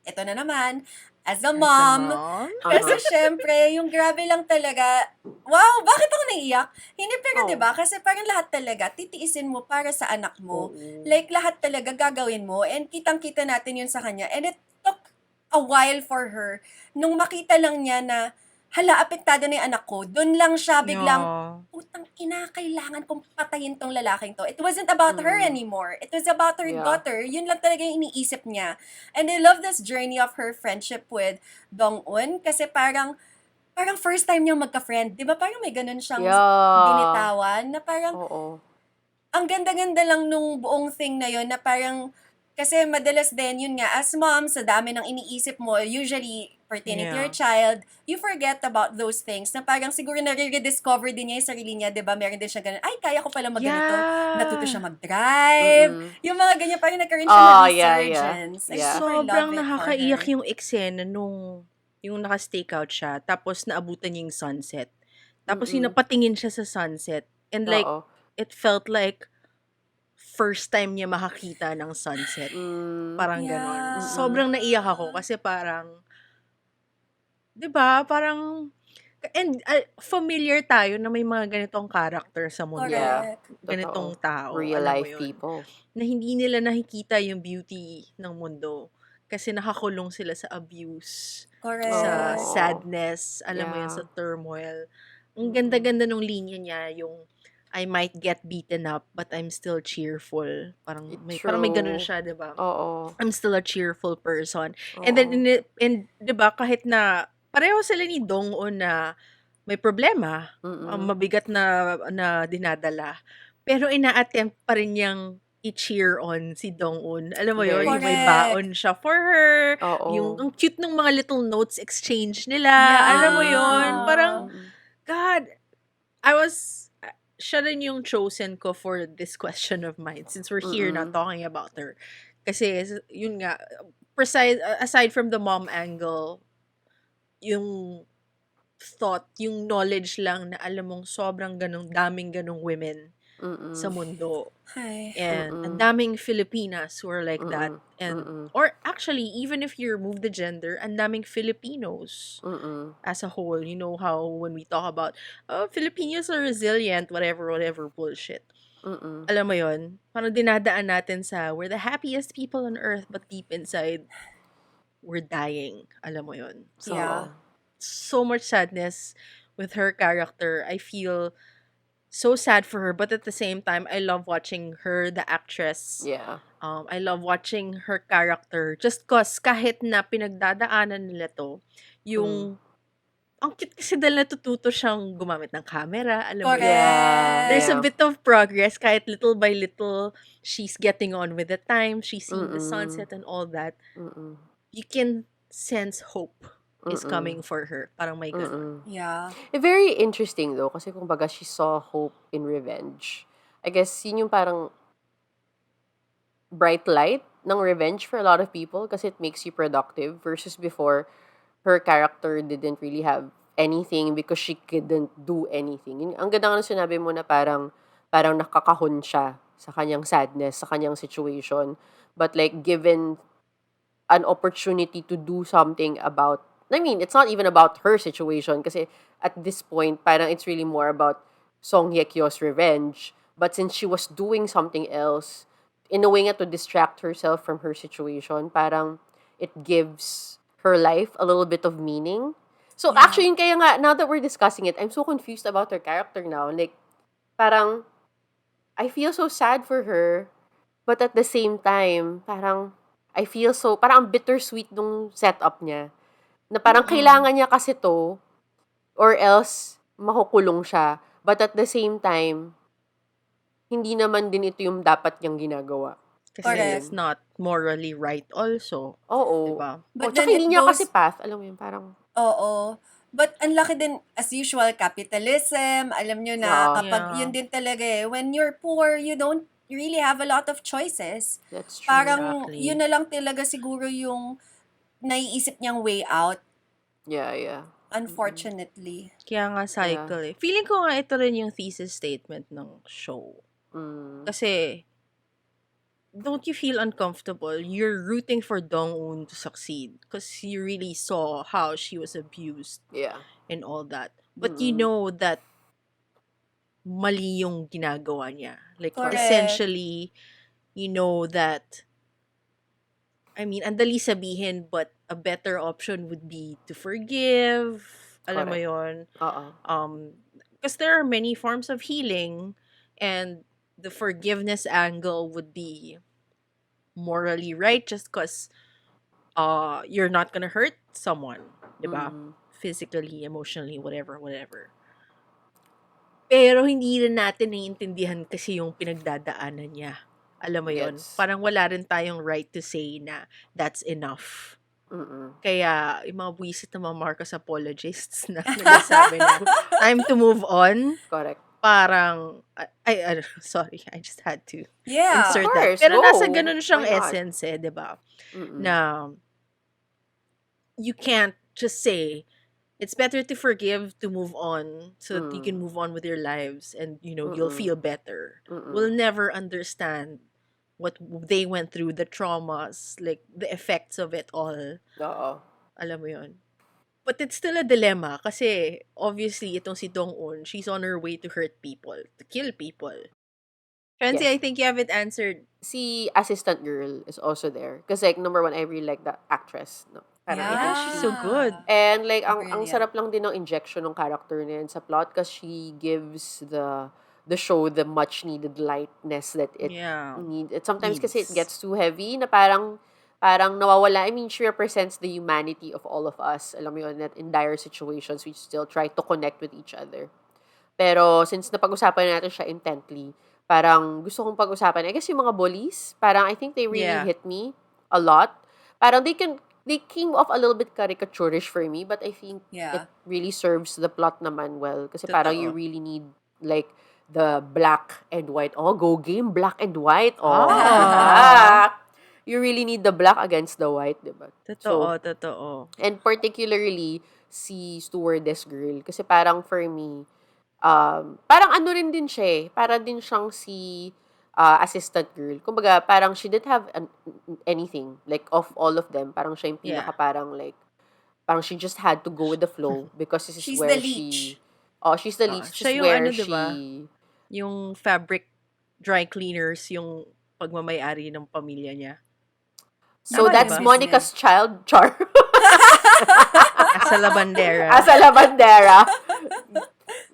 ito na naman, as a mom. Kasi syempre, yung grabe lang talaga, wow, bakit ako naiiyak? Hindi, pero Oh. diba? Kasi parang lahat talaga, titiisin mo para sa anak mo. Oo. Like, lahat talaga gagawin mo. And kitang-kita natin yun sa kanya. And it took a while for her. Nung makita lang niya na, hala, apektado na yung anak ko, dun lang siya biglang, putang ina, kailangan kong patayin tong lalaking to. It wasn't about her anymore. It was about her Yeah. daughter. Yun lang talaga yung iniisip niya. And I love this journey of her friendship with Dong Un kasi parang first time niyang magka-friend. Di ba parang may ganun siyang Yeah. binitawan na parang Oo. ang ganda-ganda lang nung buong thing na yun na parang kasi madalas din, yun nga, as mom, sa dami ng iniisip mo, usually pertaining to your child, you forget about those things na parang siguro nare-rediscover din niya yung sarili niya, di ba? Meron din siya ganun, ay, kaya ko pala mag-ganito. Yeah. Natuto siya mag-drive. Yung mga ganyan, parang nagkaroon siya Oh, ng yeah, resurgence. I yeah. super Sobrang love it for nakakaiyak her. yung eksena nung yung naka-stakeout siya, tapos naabutan niya yung sunset. Tapos yung napatingin siya sa sunset. And like, Oo. it felt like first time niya makakita ng sunset. Parang Yeah. ganon. Sobrang naiyak ako kasi parang, 'di ba? Parang and familiar tayo na may mga ganitong character sa mundo. Yeah. Correct. Ganitong Totoo. tao, Real alam mo life 'yun. people. Na hindi nila nakikita yung beauty ng mundo kasi nakakulong sila sa abuse, sa Correct. sadness, alam mo 'yun, sa Yeah. turmoil. Ang ganda-ganda nung linya niya, yung I might get beaten up but I'm still cheerful. Parang may ganun True. siya, 'di ba? Oo. I'm still a cheerful person. And then Oo. and 'di ba, kahit na pareho sila ni Dong Un na may problema, mabigat na dinadala, pero ina-attempt pa rin niyang i-cheer on si Dong Un. Alam mo 'yun, Very yung may true. baon siya for her, yung Oo. ang cute ng mga little notes exchange nila. Yeah. Alam mo 'yun, parang Mm-mm. God, siya rin yung chosen ko for this question of mine since we're here na talking about her. Kasi, yun nga, aside from the mom angle, yung thought, yung knowledge lang na alam mong sobrang daming ganong women sa mundo. Ay. And ang daming Filipinas who are like that. And, or actually, even if you remove the gender, ang daming Filipinos as a whole. You know how when we talk about, oh, Filipinos are resilient, whatever bullshit. Alam mo yun? Parang dinadaan natin sa, we're the happiest people on earth, but deep inside, we're dying. Alam mo yun? So, Yeah. so much sadness with her character. I feel so sad for her, but at the same time, I love watching her, the actress. Yeah. I love watching her character just cause kahit na pinagdadaanan nila to, yung ang cute kasi dahil natututo siyang gumamit ng camera, alam mo yun. Correct. There's a bit of progress kahit little by little she's getting on with the time, she's seeing the sunset and all that. You can sense hope is coming for her. Parang may ganun. Yeah. Very interesting though, kasi kumbaga she saw hope in revenge. I guess yun yung parang bright light ng revenge for a lot of people kasi it makes you productive versus before her character didn't really have anything because she couldn't do anything. Ang ganda nga nung sinabi mo na parang nakakahon siya sa kanyang sadness, sa kanyang situation. But like given an opportunity to do something about, I mean, it's not even about her situation kasi at this point, parang it's really more about Song Hye Kyo's revenge. But since she was doing something else, in a way nga to distract herself from her situation, parang it gives her life a little bit of meaning. So, Yeah. actually, yun kaya nga, now that we're discussing it, I'm so confused about her character now. Like, parang, I feel so sad for her, but at the same time, parang, I feel so, parang ang bittersweet nung setup niya. Na parang kailangan niya kasi to, or else, makukulong siya. But at the same time, hindi naman din ito yung dapat niyang ginagawa. Kasi Correct. it's not morally right also. Oo. Diba? But Tsaka then hindi it niya kasi goes, path. Alam mo yun, parang, oo. But ang laki din, as usual, capitalism. Alam nyo na, Oo. kapag Yeah. yun din talaga eh. When you're poor, you don't really have a lot of choices. that's true. Parang, Exactly. yun na lang talaga siguro yung naiisip niyang way out, Yeah. unfortunately. Kaya nga cycle eh. Feeling ko nga ito rin yung thesis statement ng show. Mm. Kasi, don't you feel uncomfortable? You're rooting for Dong Eun to succeed because you really saw how she was abused Yeah. and all that. But you know that mali yung ginagawa niya. Like, Correct. essentially, you know that, I mean, ang dali sabihin, but a better option would be to forgive. Alam mo Correct. yon. Oo. Because there are many forms of healing, and the forgiveness angle would be morally right just because you're not gonna hurt someone, diba? Physically, emotionally, whatever. Pero hindi rin natin naiintindihan kasi yung pinagdadaanan niya. Alam mo yon. Yes. Parang wala rin tayong right to say na that's enough. Kaya yung mga buwisit na mga Marcos apologists na nagsasabi na time to move on, Correct. parang, sorry, I just had to Yeah. insert Of course, that. Pero go. nasa ganun siyang Why not? essence eh, di ba? Na you can't just say, it's better to forgive to move on so that you can move on with your lives and, you know, you'll feel better. We'll never understand what they went through, the traumas, like, the effects of it all. Oo. Alam mo yun. But it's still a dilemma kasi obviously itong si Dong Eun, she's on her way to hurt people, to kill people. Chancy, Yes. I think you haven't answered. Si assistant girl is also there. Kasi like, number one, I really like the actress. No? Parang I think Yeah, she's so good. And like, ang Brilliant. sarap lang din ng injection ng character niya sa plot because she gives the show the much needed lightness that it Yeah. need. Sometimes kasi it Needs. gets too heavy na parang nawawala. I mean, she represents the humanity of all of us. Alam mo yun, that in dire situations, we still try to connect with each other. Pero since napag-usapan natin siya intently, parang gusto kong pag-usapan. I guess yung mga bullies, parang I think they really Yeah. hit me a lot. Parang they came off a little bit caricaturish for me, but I think it Yeah. really serves the plot naman well. Kasi parang you Totoo. really need like the black and white. Oh, go game, black and white. Oh, Ah. you really need the black against the white, diba? Totoo. And particularly, si stewardess girl. Kasi parang for me, parang ano rin din siya eh. Para din siyang si assistant girl. Kumbaga, parang she didn't have anything. Like, of all of them, parang siya yung pinaka Yeah. parang like, parang she just had to go with the flow because this is She's where the leech. she's the leech. This Siya is yung where ano, diba? she, Yung fabric dry cleaners, yung pagmamayari ng pamilya niya. so Tama that's yung Monica's child, Char. Asa la bandera. Asa la bandera.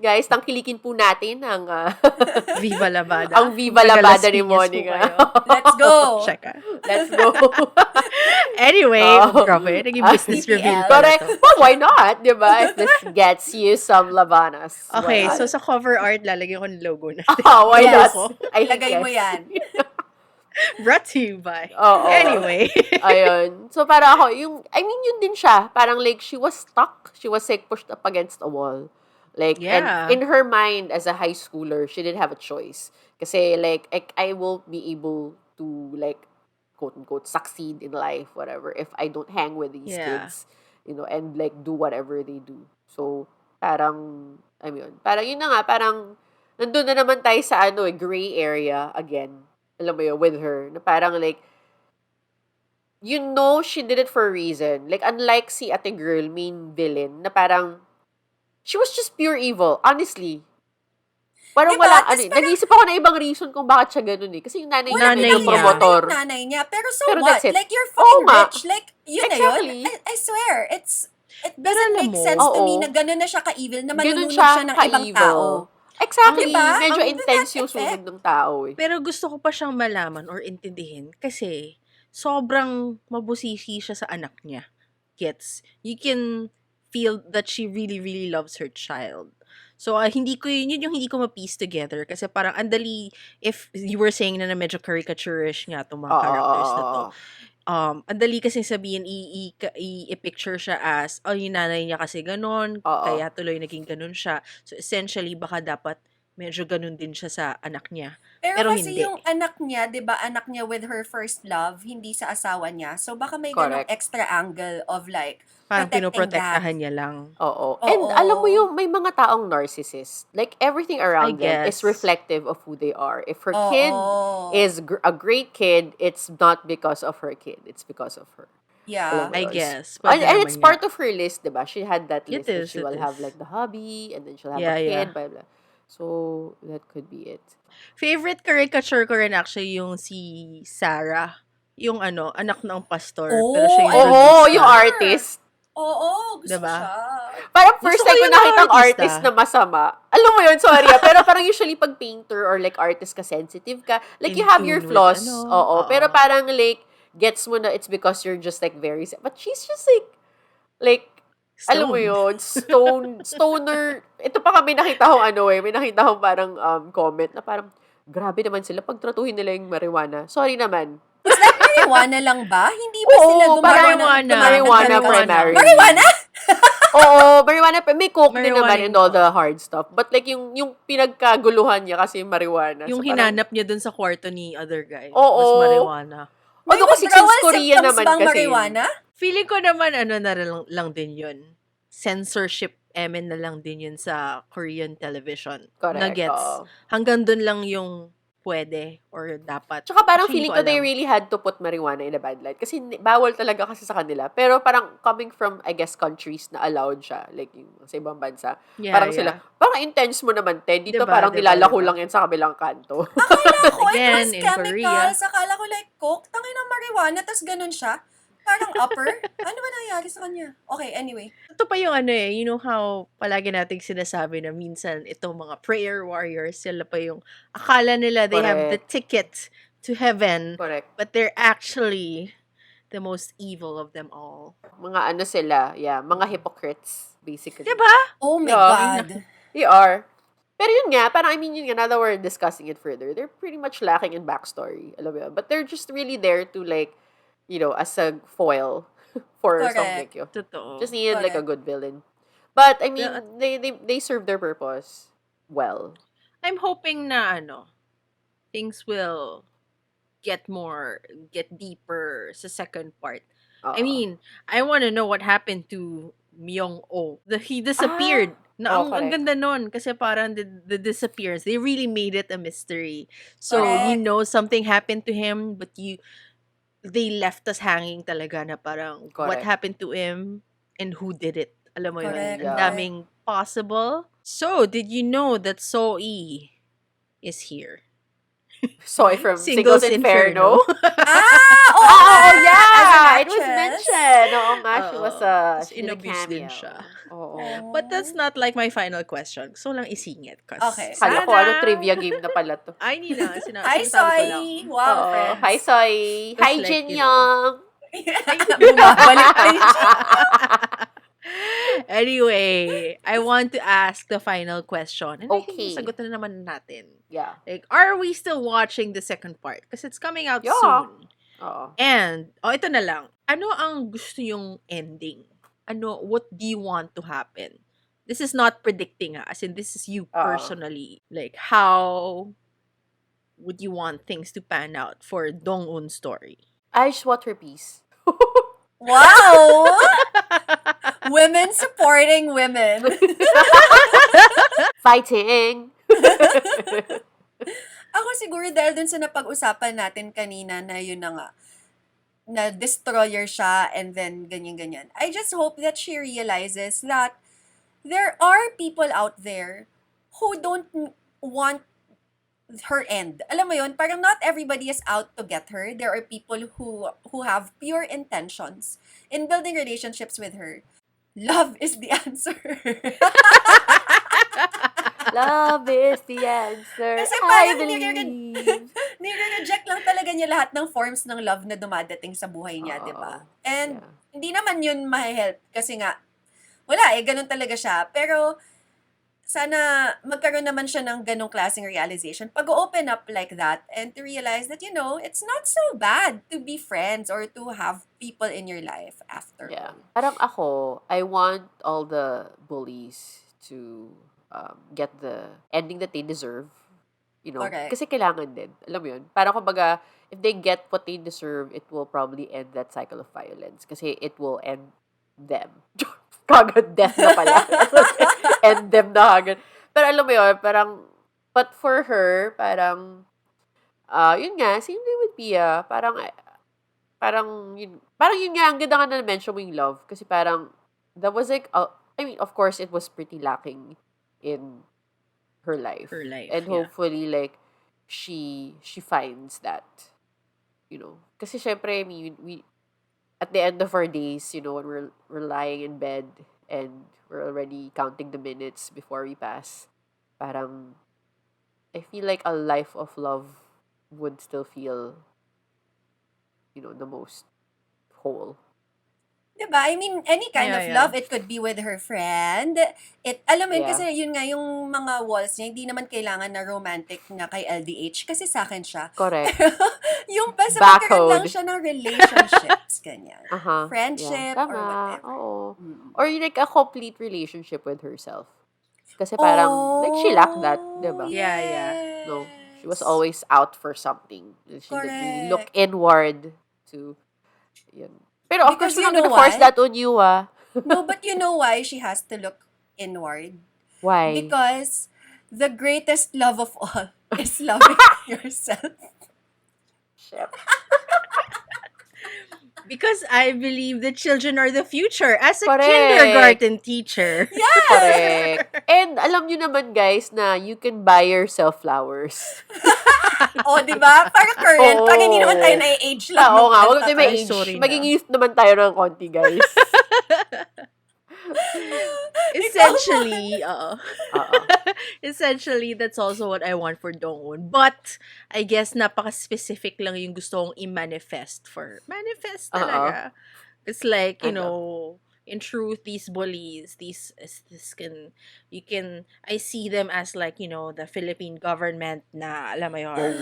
Guys, tangkilikin po natin ang Viva Labada. ang Viva Labada ni Taga Las Piñas po Monica. kayo. Let's go. Cheka. Let's go. Anyway, Oh. grabe, naging business BPL. review. Correct. Well, why not? Diba? If this gets you some labanas. Okay, why so not? sa cover art, lalagyan ko ng logo natin. Why Yes. not? I think Lagay mo yes. yan. Brought to you by. Oo. Anyway. Ayun. So, para ako, yun din siya. Parang like, she was stuck. She was like pushed up against a wall. Like, Yeah. and in her mind, as a high schooler, she didn't have a choice. Kasi, like, I will be able to, like, quote-unquote, succeed in life, whatever, if I don't hang with these Yeah. kids, you know, and, like, do whatever they do. So, parang, parang yun na nga, parang, nandun na naman tayo sa, gray area again. Alam mo yun, with her. Na parang, like, you know she did it for a reason. Like, unlike si ate girl, main villain, na parang, she was just pure evil, honestly. Parang Diba? wala, Tas parang- nag-iisip ako na ibang reason kung bakit siya ganun eh. Kasi yung nanay niya, Nanay yung niya. promotor. Nanay niya. Pero so Pero what? that's it. Like, you're Oo fucking nga. rich. Like, yun Exactly. na yun. I swear, it's It Pero doesn't alam make mo, sense to me Oo. na gano'n na siya ka-evil na Ganun manununod siya siya ng ibang tao. ka-evil. Exactly. Diba? Medyo ang- intense yung effect. sunog ng tao eh. pero gusto ko pa siyang malaman or intindihin kasi sobrang mabusisi siya sa anak niya. Gets? You can feel that she really, really loves her child. So, hindi ko yun yung hindi ko ma-piece together kasi parang andali, if you were saying na medyo caricaturish nga itong mga characters na to, Oo. ang dali kasing sabihin, i-picture siya as, oh, yung nanay niya kasi ganon, Oo. kaya tuloy naging ganon siya. So, essentially, baka dapat medyo ganon din siya sa anak niya. Pero kasi hindi. yung anak niya, 'di ba, anak niya with her first love, hindi sa asawa niya. So baka may ganong Correct. extra angle of like Parang protecting pinoprotektahan that. niya lang. Oo. Oo. And alam mo yung may mga taong narcissist. Like everything I around them is guess. reflective of who they are. If her Oo. kid is a great kid, it's not because of her kid. It's because of her. Yeah. Alam mo I yun? guess. And, Pwede and naman it's nga. part of her list, diba? She had that It list that is, she it will have is. like the hubby, and then she'll have Yeah, a yeah. kid, blah, blah. So, that could be it. Favorite caricature ko rin actually yung si Sarah. Yung anak ng pastor. Oh, pero siya yung I Oo, nudista. yung artist. Oo, gusto ko Diba? siya. Parang Gusto first ko time ko yung nakitang artista. artist na masama. Alam mo yun, sorry pero parang usually pag painter or like artist ka, sensitive ka, like In you have your tune with flaws, oo. pero parang like, gets mo na it's because you're just like very, but she's just like, alam mo Stoned. yun, stoner. Ito pa kami nakita ko may nakita ko parang comment na parang, grabe naman sila pagtratuhin nila yung marijuana. Sorry naman. Is that marijuana lang ba? Hindi ba Oo, sila gumagawa ng marijuana. Marijuana talaga? primarily. Marijuana? Oo, marijuana. May coke din Marijuana naman and yung- all the hard stuff. But like, yung pinagkaguluhan niya kasi yung marijuana. Yung So, parang- hinanap niya dun sa kwarto ni other guy. Oo. Was marijuana. Although kasi since withdrawal Korean symptoms naman bang kasi. marijuana? Feeling ko naman na lang din yun. Censorship na lang din yun sa Korean television. Correct, Nuggets. oo. Hanggang dun lang yung pwede or dapat. Tsaka parang Actually, feeling hindi ko they alam. really had to put marijuana in a bad light. Kasi bawal talaga kasi sa kanila. Pero parang coming from, I guess, countries na allowed siya. Like yung sa ibang bansa. Yeah, parang yeah. sila, parang intense mo naman, Ted. Dito Diba, parang diba, nilalako diba? lang yan sa kabilang kanto. Akala ko, Again, it was in Korea. chemicals. Akala ko like coke. Tangin ng marijuana, tas ganun siya. Parang upper. Ano ba nangyari sa kanya? Okay, anyway. Ito pa yung you know how palagi nating sinasabi na minsan itong mga prayer warriors, sila pa yung akala nila they have the ticket to heaven, Correct. but they're actually the most evil of them all. Mga sila, mga hypocrites, basically. Diba? Oh my Yeah. God. They are. Pero yun nga, parang yun nga, now that we're discussing it further, they're pretty much lacking in backstory. Alam mo yun? But they're just really there to like, as a foil for Correct. Song Hye Kyo. Totoo. Just needed like a Correct. good villain. But, I mean, Yeah. they serve their purpose well. I'm hoping na things will get deeper sa second part. I Oo. mean, I want to know what happened to Myung-oh. He disappeared. Ang correct. ganda nun. Kasi parang the disappearance, they really made it a mystery. So, you Correct. know something happened to him, but they left us hanging talaga na parang what Correct. happened to him and who did it. Alam mo yun, Correct. ang Yeah. daming possible. So, did you know that So-e is here? Soy from Singles Singles Inferno. Oo Oh, nga! yeah! As an It was actress. mentioned. Oo nga, she Oo. was Tas she did a inabuse din cameo. siya. Oo. But that's not like my final question. So lang isingit. Okay. Kala ko trivia game na pala to. Ay, hindi na. Hi, sinasabi ko lang. Soy! Wow, Oo. friends. Hi, Soy! Just Hi, like, Jin you know. Young! Bumabalik pa yun siya. Anyway, I want to ask the final question. And I think Okay. sagot na naman natin. Yeah. Like, are we still watching the second part? Because it's coming out Yeah. soon. Oo. And, ito na lang. Ano ang gusto yung ending? What do you want to happen? This is not predicting, as in this is you personally. Like, how would you want things to pan out for Dong Eun's story? I just want her peace. Wow! Women supporting women. Fighting! Ako siguro dahil dun sa napag-usapan natin kanina na yun na nga, na destroyer siya and then ganyan-ganyan. I just hope that she realizes that there are people out there who don't want her end. Alam mo yun, parang not everybody is out to get her. There are people who have pure intentions in building relationships with her. Love is the answer. Love is the answer, Kasi I parang believe. nire-reject lang talaga niya lahat ng forms ng love na dumadating sa buhay niya, di ba? Oo. And Yeah. hindi naman yun ma-help kasi nga, wala ganun talaga siya. Pero sana magkaroon naman siya ng ganong klaseng realization. Pag-open up like that and to realize that, it's not so bad to be friends or to have people in your life after Yeah. all. Parang ako, I want all the bullies to get the ending that they deserve. Correct. Kasi kailangan din. Alam mo yun? Parang kumbaga, if they get what they deserve, it will probably end that cycle of violence. Kasi it will end them. Kagad death na pala. End them na kagad. Pero alam mo yun, parang, but for her, parang, yun nga, same thing with Pia. Parang yun nga, ang ganda nga na mention mo yung love. Kasi parang, that was like, I mean, of course, it was pretty lacking in her life. Her life, And yeah. hopefully, like, she finds that, Kasi syempre, I mean, we, at the end of our days, when we're lying in bed and we're already counting the minutes before we pass, parang, I feel like a life of love would still feel, the most whole. Diba? I mean, any kind Yeah, of yeah. love, it could be with her friend. Alam mo yun, Yeah. kasi yun nga, yung mga walls niya, hindi naman kailangan na romantic na kay LDH kasi sa akin siya. Correct. Yung basta Backcode. magkaroon lang siya ng relationships, ganyan. Uh-huh. Friendship Yeah. or Tama. whatever. Oo. Mm. Or like a complete relationship with herself. Kasi parang, like, she lacked that, diba? Yeah, yeah. No, she was yes. always out for something. She didn't really look Correct. inward to, yun. Pero of Because course, we're you not know gonna force why? that on you, ah. No, but you know why she has to look inward? Why? Because the greatest love of all is loving yourself. Shit. Because I believe that children are the future as a Correct. kindergarten teacher. Yes! Correct. And alam nyo naman, guys, na you can buy yourself flowers. O, di ba? Para current. Oo. Pag hindi naman tayo na-age lang. Oo nga, huwag tayo Ay, may age. sorry na. Maging youth naman tayo ng konti, guys. Essentially, Oo. essentially, that's also what I want for Dong Eun. But, I guess, napaka-specific lang yung gusto kong i-manifest for. Manifest talaga. It's like, in truth, these bullies, I see them as like, the Philippine government na, alam mo yun,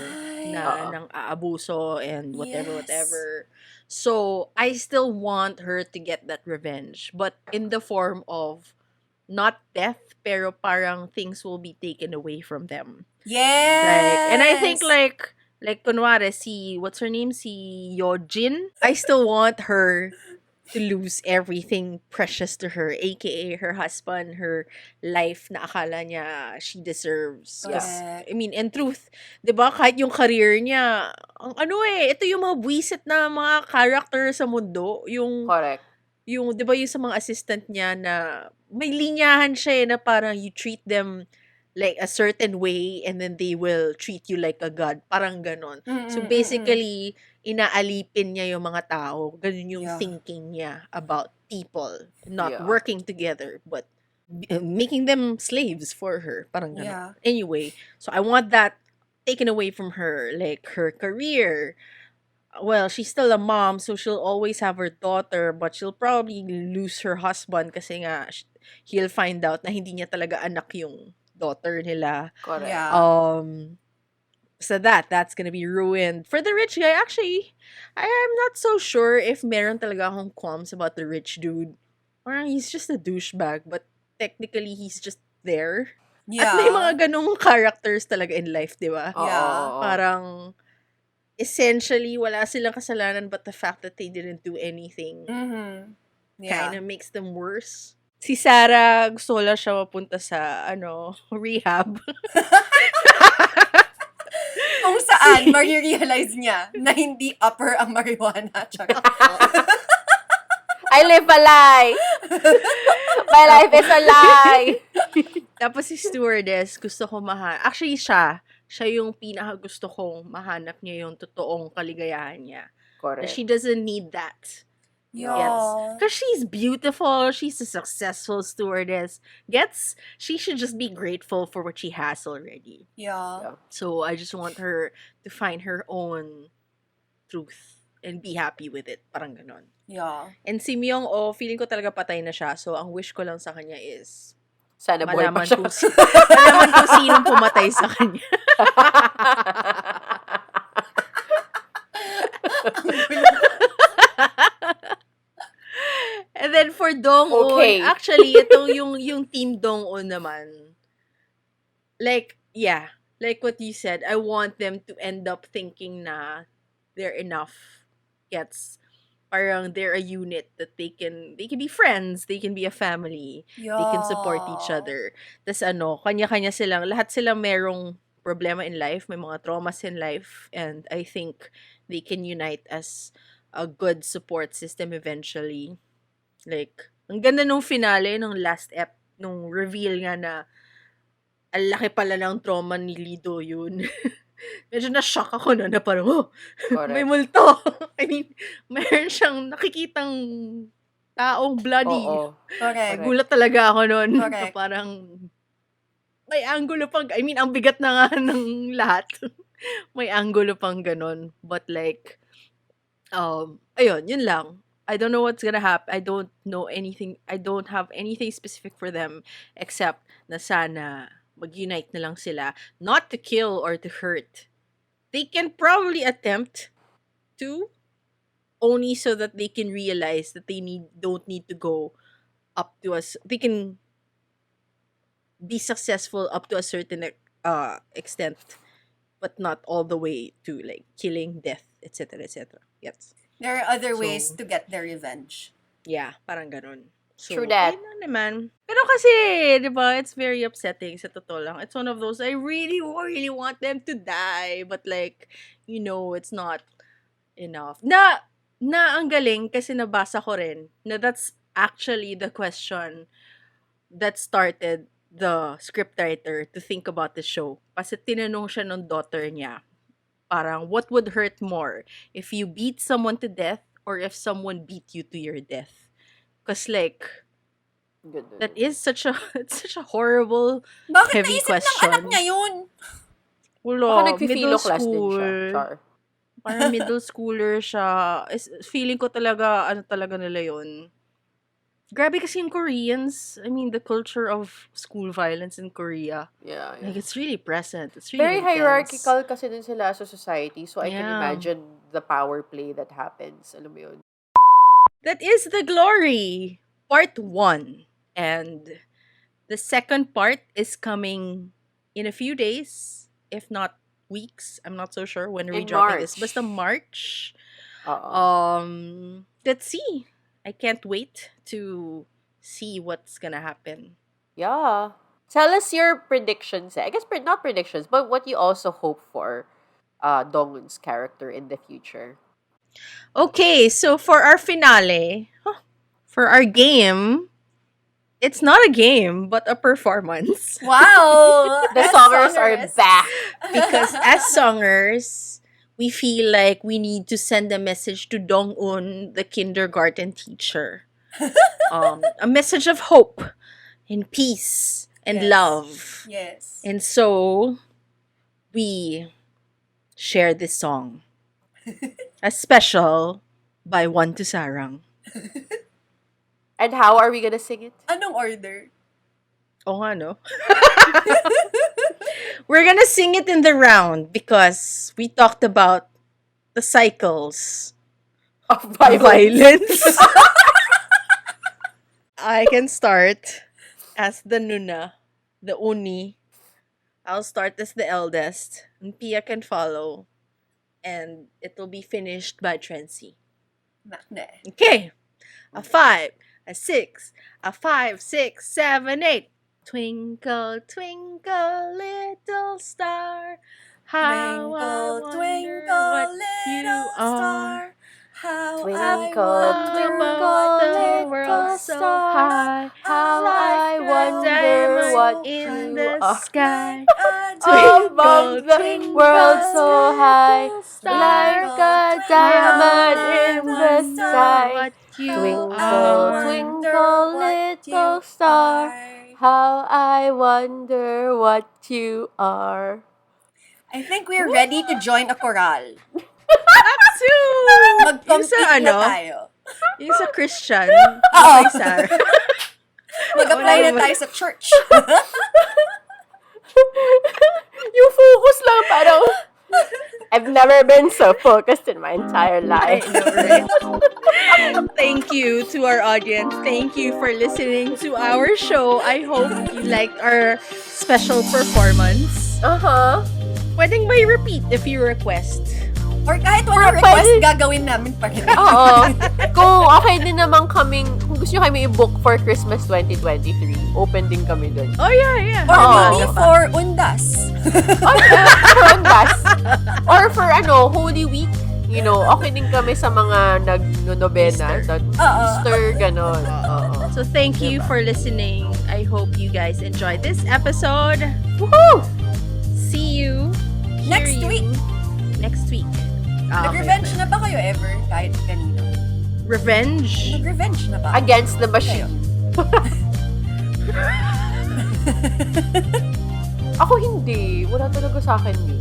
na, Oo. ng aabuso and whatever, Yes. whatever. So, I still want her to get that revenge. But in the form of, not death, pero parang things will be taken away from them. Yes! And I think like kunwari what's her name? Si Yojin. I still want her to lose everything precious to her, aka her husband, her life na akala niya she deserves. 'Cause, Correct. I mean, in truth, 'di ba, kahit yung career niya, ito yung mga buwisit na mga character sa mundo, Correct. yung 'di ba yung sa mga assistant niya na may linyahan siya na parang you treat them like a certain way and then they will treat you like a god. Parang ganon. So basically, inaalipin niya yung mga tao. Ganun yung Yeah. thinking niya about people. Not Yeah. working together, but making them slaves for her. Parang ganon. Yeah. Anyway, so I want that taken away from her. Like her career. Well, she's still a mom, so she'll always have her daughter, but she'll probably lose her husband kasi nga he'll find out na hindi niya talaga anak yung daughter nila. Correct. Yeah. So that's gonna be ruined. For the rich guy, actually, I am not so sure if meron talaga akong qualms about the rich dude. Parang he's just a douchebag, but technically he's just there. Yeah. At may mga ganong characters talaga in life, di ba? Yeah. Oo. Parang essentially, wala silang kasalanan but the fact that they didn't do anything Mm-hmm. Yeah. kind of makes them worse. Si Sarah, gusto ko lang siya mapunta sa, rehab. Kung saan, marirealize niya na hindi upper ang marijuana. Charot. I live a lie. My life is a lie. Tapos si stewardess, gusto ko actually siya yung pinaka gusto kong mahanap niya yung totoong kaligayahan niya. Na Correct. she doesn't need that. Gets? Yeah. Because she's beautiful, she's a successful stewardess. Gets? She should just be grateful for what she has already. Yeah. Yeah. So I just want her to find her own truth and be happy with it. Parang ganon. Yeah. And si Myung, feeling ko talaga patay na siya. So ang wish ko lang sa kanya is Sana buhay pa malaman siya. malaman kung sinong pumatay sa kanya. And then for Dong-un, Okay. actually, ito yung team Dong-un naman. Like, yeah, like what you said, I want them to end up thinking na they're enough. Gets? Parang they're a unit that they can be friends, they can be a family, Yeah. they can support each other. Tas kanya-kanya silang, lahat sila merong problema in life, may mga traumas in life, and I think they can unite as a good support system eventually. Like, ang ganda nung finale, nung last nung reveal nga na ang laki pala ng trauma ni Lee Do-yoon. Medyo na-shock ako na parang, may Correct. multo. I mean, meron siyang nakikitang taong bloody. Oo. Correct. Gulat talaga ako nun. Correct. Parang, may angulo pang, I mean, ang bigat na nga ng lahat. May angulo pang ganon. But like, ayun, yun lang. I don't know what's gonna happen. I don't know anything. I don't have anything specific for them except na sana mag-unite na lang sila. Not to kill or to hurt. They can probably attempt to, only so that they can realize that they don't need to go up to us. They can be successful up to a certain extent, but not all the way to like killing, death, etc., etc. Yes. There are other ways So, to get their revenge. yeah, parang ganun. So, True that. ayun lang naman. Pero kasi, di ba, it's very upsetting sa totoo lang. It's one of those, I really, really want them to die. But like, it's not enough. Na ang galing kasi nabasa ko rin na that's actually the question that started the scriptwriter to think about the show. Kasi tinanong siya ng daughter niya, parang, what would hurt more? If you beat someone to death or if someone beat you to your death? Because like, Good. that is such a horrible, Bakit heavy naisip ng anak question. niya yun? Wala, Baka middle nagfi-philo-class din siya. school. Char. Parang middle schooler siya. Feeling ko talaga, ano talaga nila yun. Grabe kasi yung Koreans. I mean, the culture of school violence in Korea. Yeah. Like, it's really present. It's really Very intense. hierarchical kasi din sila sa society. So, I can Yeah. imagine the power play that happens. Alam mo yun? That is The Glory, part 1. And the second part is coming in a few days, if not weeks. I'm not so sure when are we In dropping this. March. Basta March. Oo. Let's see. I can't wait to see what's gonna happen. Yeah. Tell us your predictions. I guess not predictions, but what you also hope for Dong-eun's character in the future. Okay, so for our finale, for our game, it's not a game, but a performance. Wow! The As songers are back. Because as songers, we feel like we need to send a message to Dong-eun, the kindergarten teacher. A message of hope and peace and Yes. love. Yes. And so, we share this song. A special by One to Sarang. And how are we gonna sing it? Anong order? Oh, nga, no? We're gonna sing it in the round because we talked about the cycles Of of violence. violence. I can start as the Nuna, the Uni. I'll start as the eldest, and Pia can follow, and it'll be finished by Trency. Nakne. Okay. A 5, a 6, a 5, 6, 7, 8. Twinkle, twinkle, little star, how I Twinkle, wonder twinkle, what you little are. star. How Twinkle, I twinkle, wonder what the little world so star. high, How like I a wonder diamond what in you the are. sky. Above Twinkle, the twinkle, world so high, little star, like a diamond in the wonder sky. what you Twinkle, are. twinkle, little star, how I wonder what you are. I think we're ready to join a choral. Apsu! Yung Mag-compete sa na ano? tayo. Yung sa Christian. Oo. Yung kay Sarah. Mag-apply na Wala tayo sa church. Yung focus lang, parang, I've never been so focused in my entire I life. know, right? Thank you to our audience. Thank you for listening to our show. I hope you liked our special performance. Uh-huh. Pwedeng may repeat if you request. Or kahit Or walang request, pwede- gagawin namin pa rin. Oo. Kung okay din naman kaming, kung gusto nyo kami i-book for Christmas 2023, open din kami dun. Oh, yeah, yeah. Or Oo. maybe for undas. For undas. Or for Holy Week. You know, okay din kami sa mga nag-nobena. Easter. Easter, ganon. Oo. So thank you for listening. I hope you guys enjoyed this episode. Woohoo! See you. hear Next you week. Next week. Nag-revenge na ba kayo ever? Kahit kanino? Revenge? Nag-revenge na ba? Against the machine. Ako hindi. Wala talaga sa akin yun.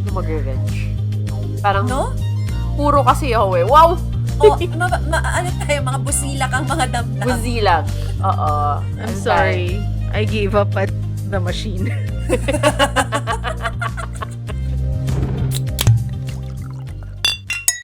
Yung mag-revenge. Parang, No? puro kasi ako eh. Wow! O, ano tayo, mga busilak ang mga damdam. Buzilang. Oo. I'm sorry. I gave up at the machine.